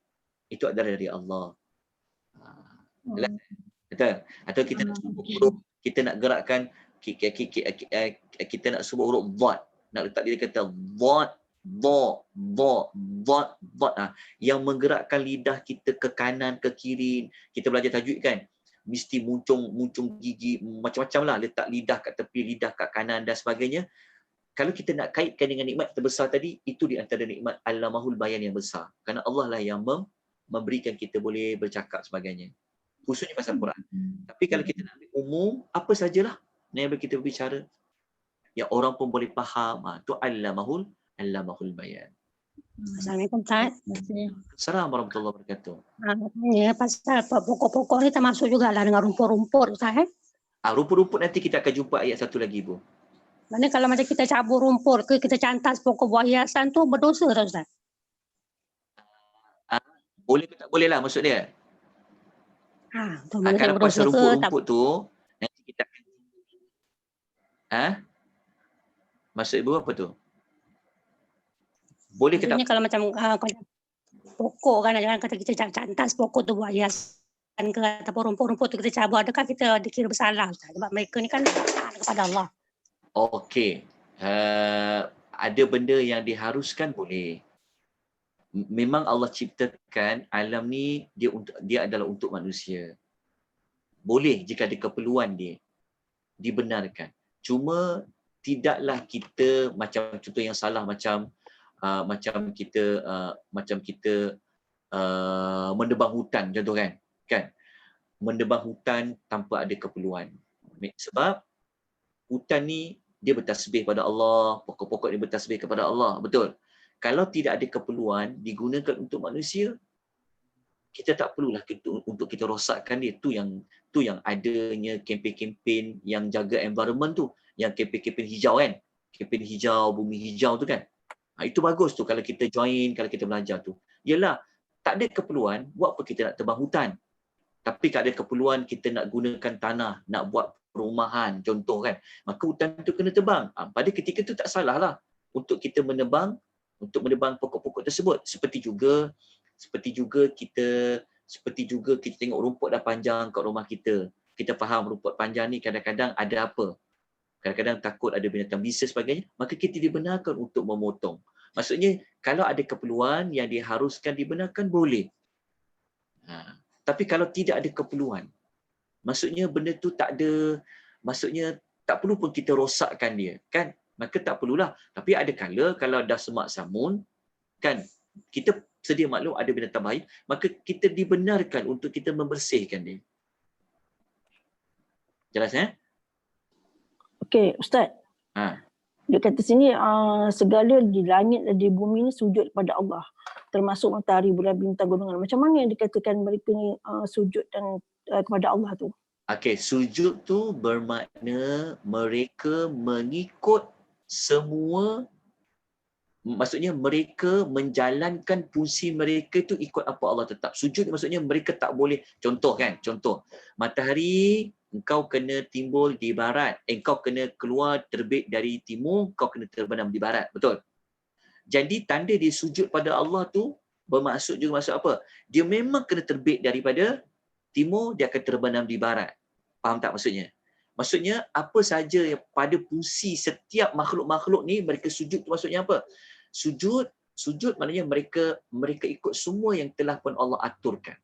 Itu adalah dari Allah. Betul? Atau kita nak sebut huruf, kita nak gerakkan, kita nak sebut huruf dhad, nak letak dia kata dhad, yang menggerakkan lidah kita ke kanan, ke kiri. Kita belajar tajwid kan, mesti muncung gigi, macam-macam lah, letak lidah kat tepi, lidah kat kanan dan sebagainya. Kalau kita nak kaitkan dengan nikmat terbesar tadi, itu di antara nikmat al-lamahul bayan yang besar. Kerana Allah lah yang memberikan kita boleh bercakap sebagainya. Khususnya pasal Quran. Tapi kalau kita nak ambil umum, apa sajalah yang kita berbicara, yang orang pun boleh faham, itu al-lamahul bayan. Assalamualaikum Ustaz. Assalamualaikum warahmatullahi wabarakatuh. Ya, pasal pokok-pokok ni termasuk juga lah dengan rumput-rumput Ustaz. Rumput-rumput nanti kita akan jumpa ayat satu lagi, Bu. Maksudnya kalau macam kita cabur rumput ke kita cantas pokok buah hiasan tu berdosa tak Ustaz? Boleh ke tak boleh lah maksud dia. Boleh Kalau berdosa pasal ke rumput-rumput tu, nanti kita akan maksud ibu apa tu? Boleh ke tak? Maksudnya kalau macam pokok kan, jangan kata kita cantas pokok tu buah hiasan ke ataupun rumput-rumput tu kita cabur, adakah kita dikira bersalah Ustaz? Sebab mereka ni kan taat kepada Allah. Okey. Ada benda yang diharuskan boleh. Memang Allah ciptakan alam ni dia adalah untuk manusia. Boleh jika ada keperluan dia dibenarkan. Cuma tidaklah kita macam contoh yang salah macam kita mendebang hutan contoh kan. Mendebang hutan tanpa ada keperluan. Sebab hutan ni dia bertasbih pada Allah, pokok-pokok dia bertasbih kepada Allah, betul. Kalau tidak ada keperluan digunakan untuk manusia, kita tak perlulah untuk kita rosakkan dia. Tu yang adanya kempen-kempen yang jaga environment tu, yang kempen-kempen hijau kan. Kempen hijau, bumi hijau tu kan. Itu bagus tu kalau kita join, kalau kita belajar tu. Yalah, tak ada keperluan, buat apa kita nak tebang hutan? Tapi tak ada keperluan kita nak gunakan tanah, nak buat perumahan contoh kan, maka hutan tu kena tebang. Pada ketika tu tak salah lah untuk kita menebang pokok-pokok tersebut. Seperti juga kita tengok rumput dah panjang kat rumah kita. Kita faham rumput panjang ni kadang-kadang ada apa? Kadang-kadang takut ada binatang bisa sebagainya, maka kita dibenarkan untuk memotong. Maksudnya kalau ada keperluan yang diharuskan dibenarkan boleh. Tapi kalau tidak ada keperluan, maksudnya benda tu tak ada, maksudnya tak perlu pun kita rosakkan dia, kan? Maka tak perlulah. Tapi ada kala kalau dah semak samun, kan? Kita sedia maklum ada binatang bahaya, maka kita dibenarkan untuk kita membersihkan dia. Jelas Okey, Ustaz. Dia kata sini segala di langit dan di bumi ni sujud kepada Allah. Termasuk matahari, bulan, bintang, gunungan. Macam mana yang dikatakan mereka ni sujud dan kepada Allah tu? Okey, sujud tu bermakna mereka mengikut semua, maksudnya mereka menjalankan fungsi mereka tu ikut apa Allah tetap. Sujud maksudnya mereka tak boleh, contoh matahari engkau kena timbul di barat, engkau kena keluar terbit dari timur, engkau kena terbenam di barat, betul? Jadi tanda dia sujud pada Allah tu bermaksud juga maksud apa? Dia memang kena terbit daripada timur, dia akan terbenam di barat. Faham tak maksudnya? Maksudnya apa saja yang pada fungsi setiap makhluk-makhluk ni mereka sujud tu maksudnya apa? Sujud maknanya mereka ikut semua yang telah pun Allah aturkan.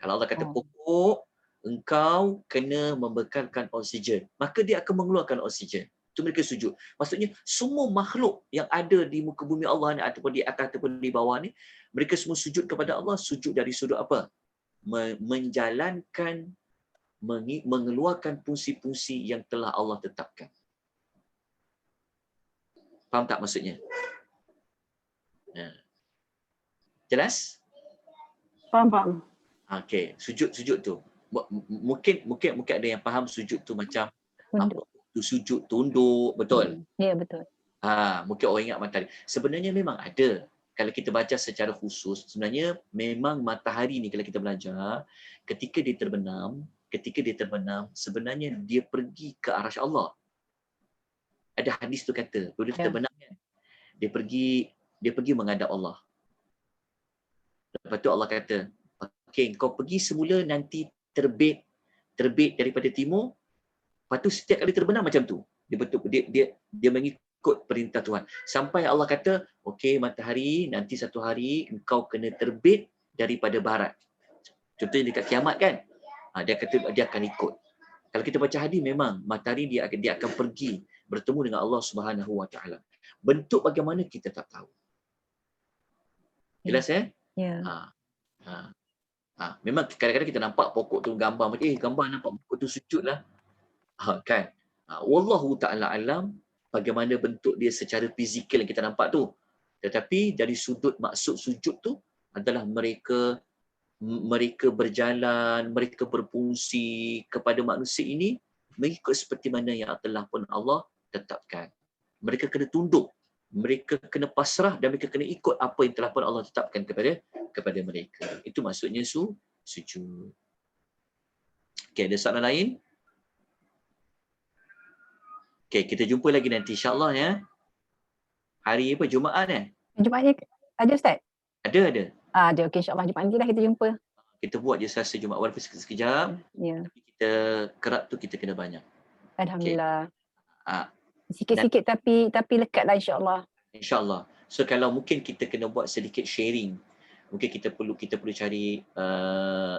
Kalau Allah kata pokok, engkau kena membekalkan oksigen, maka dia akan mengeluarkan oksigen. Tu mereka sujud. Maksudnya semua makhluk yang ada di muka bumi Allah ni, ataupun di atas ataupun di bawah ni, mereka semua sujud kepada Allah. Sujud dari sudut apa? Menjalankan, mengeluarkan fungsi-fungsi yang telah Allah tetapkan. Faham tak maksudnya? Jelas? Faham. Okey, sujud tu. Mungkin ada yang faham sujud tu macam apa? Tu sujud tunduk, betul? Ya, betul. Mungkin orang ingat matahari. Sebenarnya memang ada. Kalau kita baca secara khusus, sebenarnya memang matahari ni kalau kita belajar, ketika dia terbenam, sebenarnya dia pergi ke arasy Allah. Ada hadis tu kata, bila dia terbenam kan, dia pergi menghadap Allah. Lepas tu Allah kata, okey, kau pergi semula nanti terbit daripada timur. Lepas tu setiap kali terbenam macam tu. Dia mengikut perintah Tuhan. Sampai Allah kata, okey matahari, nanti satu hari engkau kena terbit daripada barat. Contohnya dekat kiamat kan. Dia kata dia akan ikut. Kalau kita baca hadis memang matahari dia akan pergi bertemu dengan Allah Subhanahu Wa Taala. Bentuk bagaimana kita tak tahu. Jelas ya? Ya. Memang kadang-kadang kita nampak pokok tu gambar macam gambar nampak pokok tu sujud lah. Kan? Wallahu ta'ala alam bagaimana bentuk dia secara fizikal yang kita nampak tu. Tetapi dari sudut maksud sujud tu adalah mereka berjalan, mereka berfungsi kepada manusia ini mengikut seperti mana yang telah pun Allah tetapkan. Mereka kena tunduk, mereka kena pasrah dan mereka kena ikut apa yang telah pun Allah tetapkan kepada mereka. Itu maksudnya sujud. Okey, ada soalan lain? Okey, kita jumpa lagi nanti insya-Allah ya. Hari apa? Jumaat Jumaat ni ada Ustaz? Ada. Ada. Okey, insya-Allah Jumaat nanti lah kita jumpa. Kita buat je Selasa Jumaat walaupun sekejap. Ya. Tapi kita kerap tu kita kena banyak. Alhamdulillah. Okay. Sikit-sikit tapi lekat lah insya-Allah. InsyaAllah. So kalau mungkin kita kena buat sedikit sharing. Mungkin kita perlu cari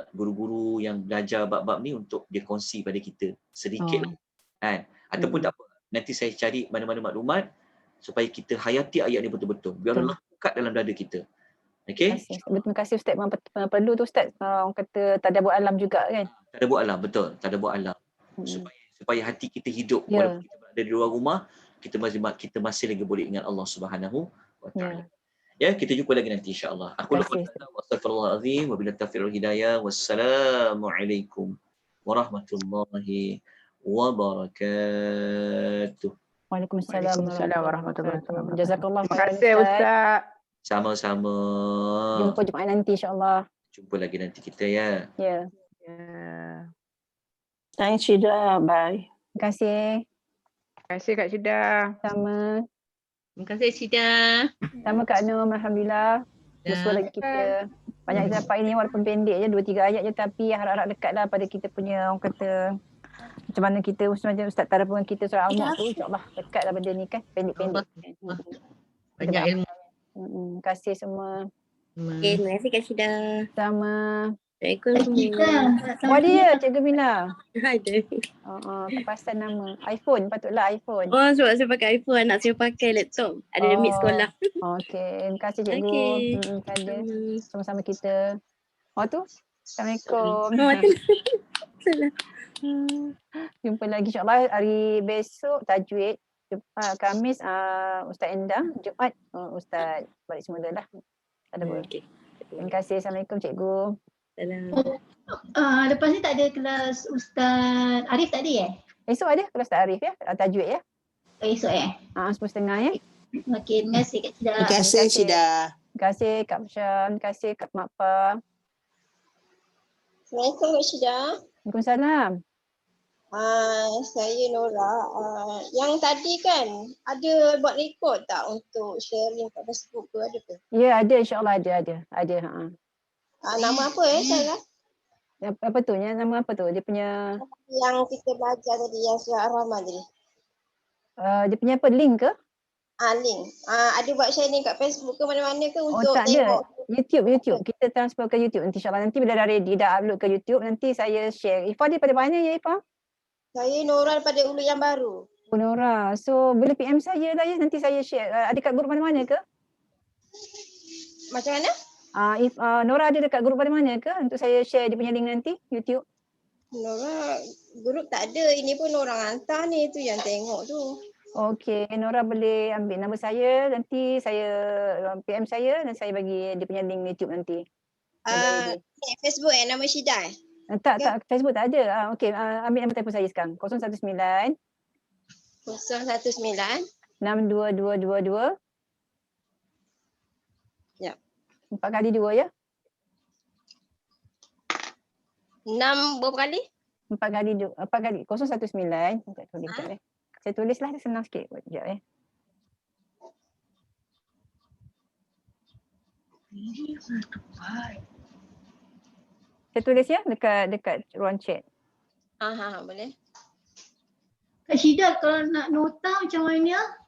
guru-guru yang belajar bab-bab ni untuk dia kongsi pada kita sedikit lah. Kan? Ataupun tak apa. Nanti saya cari mana-mana maklumat supaya kita hayati ayat ni betul-betul. Biar Allah lekat dalam dada kita. Okey? Terima kasih Ustaz. Memang perlu tu Ustaz. Orang kata tadabbur alam juga kan? Tadabbur alam, betul. Tadabbur alam. Supaya hati kita hidup. Walaupun kita berada di luar rumah, kita masih lagi boleh ingat Allah Subhanahu Wa Taala. Ya, kita jumpa lagi nanti insya-Allah. Aku lakukan astagfirullahalazim wa billahi taufiq wal hidayah. Wassalamualaikum warahmatullahi wabarakatuh. Waalaikumsalam warahmatullahi wabarakatuh. Jazakallah Terima kasih Ustaz. Sama-sama. Jumpa Jumaat nanti insya-Allah. Jumpa lagi nanti kita ya. Ya. Thanks Syida. Bye. Terima kasih. Terima kasih Kak Syida. Sama. Terima kasih Syida. Sama Kak Nur, alhamdulillah. Bersuara lagi kita. Banyak kita dapat ini walaupun pendek je 2-3 ayat je tapi harap-harap dekatlah pada kita punya orang kata macam mana kita macam Ustaz tarafkan kita surah Al-Mulk tu insya-Allah dekatlah benda ni kan pendek-pendek. Banyak ilmu. Terima kasih semua. Okay, terima kasih Kak Syida. Sama. Assalamualaikum. Oh dia Cikgu Mina. Ada. Kepasan nama. iPhone patutlah iPhone. Oh sebab saya pakai iPhone, anak saya pakai laptop. Ada limit sekolah. Okey, terima kasih Cikgu. Ada sama-sama kita. Tu. Assalamualaikum. Salam. Jumpa lagi insya-Allah hari besok tajwid. Khamis Ustaz Endang, Jumaat Ustaz balik semula lah. Ada boleh. Okay. Terima kasih. Assalamualaikum Cikgu. Salam. Lepas ni tak ada kelas Ustaz Arif tadi Esok ada kelas Ustaz Arif ya, tajwid ya. Esok 10:30 ya. Okey, terima kasih Kak Syida. Terima kasih Syida. Terima kasih Kak Syam, terima kasih Kak Makpa. Assalamualaikum Kak Syida. Waalaikumsalam. Saya Nora. Yang tadi kan ada buat rekod tak untuk sharing kat Facebook tu, ada ke? Ya, ada insya-Allah ada. Nama apa Sarah? Apa tu? Nama apa tu? Dia punya yang kita belajar tadi yang surah Ar-Rahman tadi. Dia punya apa link ke? Link. Ada buat sharing kat Facebook ke mana-mana ke untuk tak tengok? Ada. YouTube. Kita transfer ke YouTube nanti insya-Allah. Nanti bila dah ready dah upload ke YouTube nanti saya share. Ifah dia pada mana ya Ifah? Saya Nora daripada Ulu Yang Baru. Nora. So boleh PM saya lah ya, nanti saya share. Ada kat grup mana-mana ke? Macam mana? If Nora ada dekat grup mana-mana ke untuk saya share dia punya link nanti YouTube? Nora, grup tak ada. Ini pun orang hantar ni, tu yang tengok tu. Okey, Nora boleh ambil nombor saya, nanti saya PM saya dan saya bagi dia punya link YouTube nanti. Facebook nama Syida Tak, Facebook tak ada. Okey, ambil nombor telefon saya sekarang. 019 019 62222. Ya. 4 kali 2 ya. 6 berapa kali? 4 kali 019. Tak tulis sekejap eh. Saya tulislah, dia senang sikit. Sekejap eh. Saya tulis ya dekat ruang chat. Boleh. Kak Syida, kalau nak nota macam mana?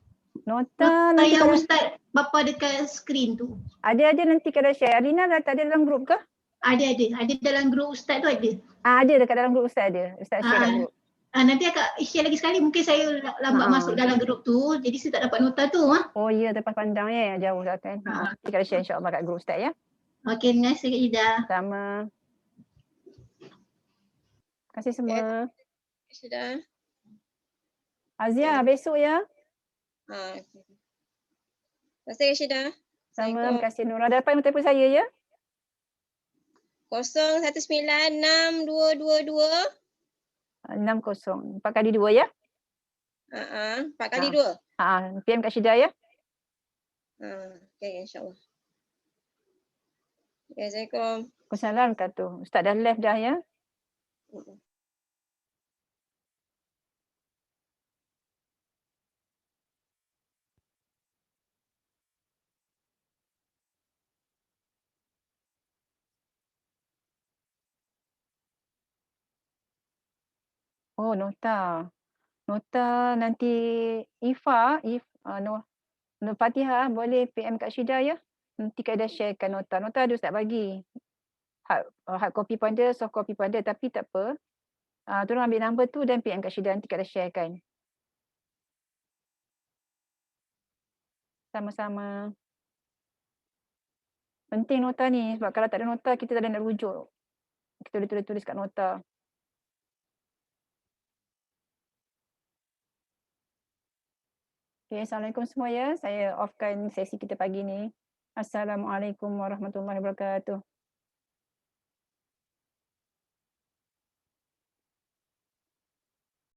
Nota nanti yang Ustaz bapa dekat skrin tu. Ada nanti kalau share. Alina tak ada dalam grup ke? Ada dalam grup Ustaz tu ada. Ada dekat dalam grup Ustaz ada. Ustaz share kat grup. Nanti akak share lagi sekali, mungkin saya lambat masuk dalam grup tu, jadi saya tak dapat nota tu. Oh ya, terlepas pandang ya, jauh dah kan. Nanti kalau share insya-Allah kat grup Ustaz ya. Okey, terima kasih Kak Syida. Sama. Terima kasih semua. Sudah. Azia, besok ya. Okay. Terima kasih Kak Syida. Sama, terima kasih Nora. Dapat nombor telefon saya ya. 019622 60. 4 kali 2 ya. 4 kali 2. PM Kak Syida ya. Okay, insyaAllah. Assalamualaikum. Waalaikumsalam Kak tu. Ustaz dah live dah ya. Oh, nota nanti Ifa, Nur Fatihah boleh PM Kak Syida ya. Nanti Kak dah sharekan nota. Nota ada Ustaz bagi. Hard copy pun ada, soft copy pun ada, tapi tak apa. Tolong ambil number tu dan PM Kak Syida, nanti Kak dah sharekan. Sama-sama. Penting nota ni sebab kalau tak ada nota kita tak ada nak rujuk. Kita boleh tulis kat nota. Okay, Assalamualaikum semua ya. Saya offkan sesi kita pagi ni. Assalamualaikum warahmatullahi wabarakatuh.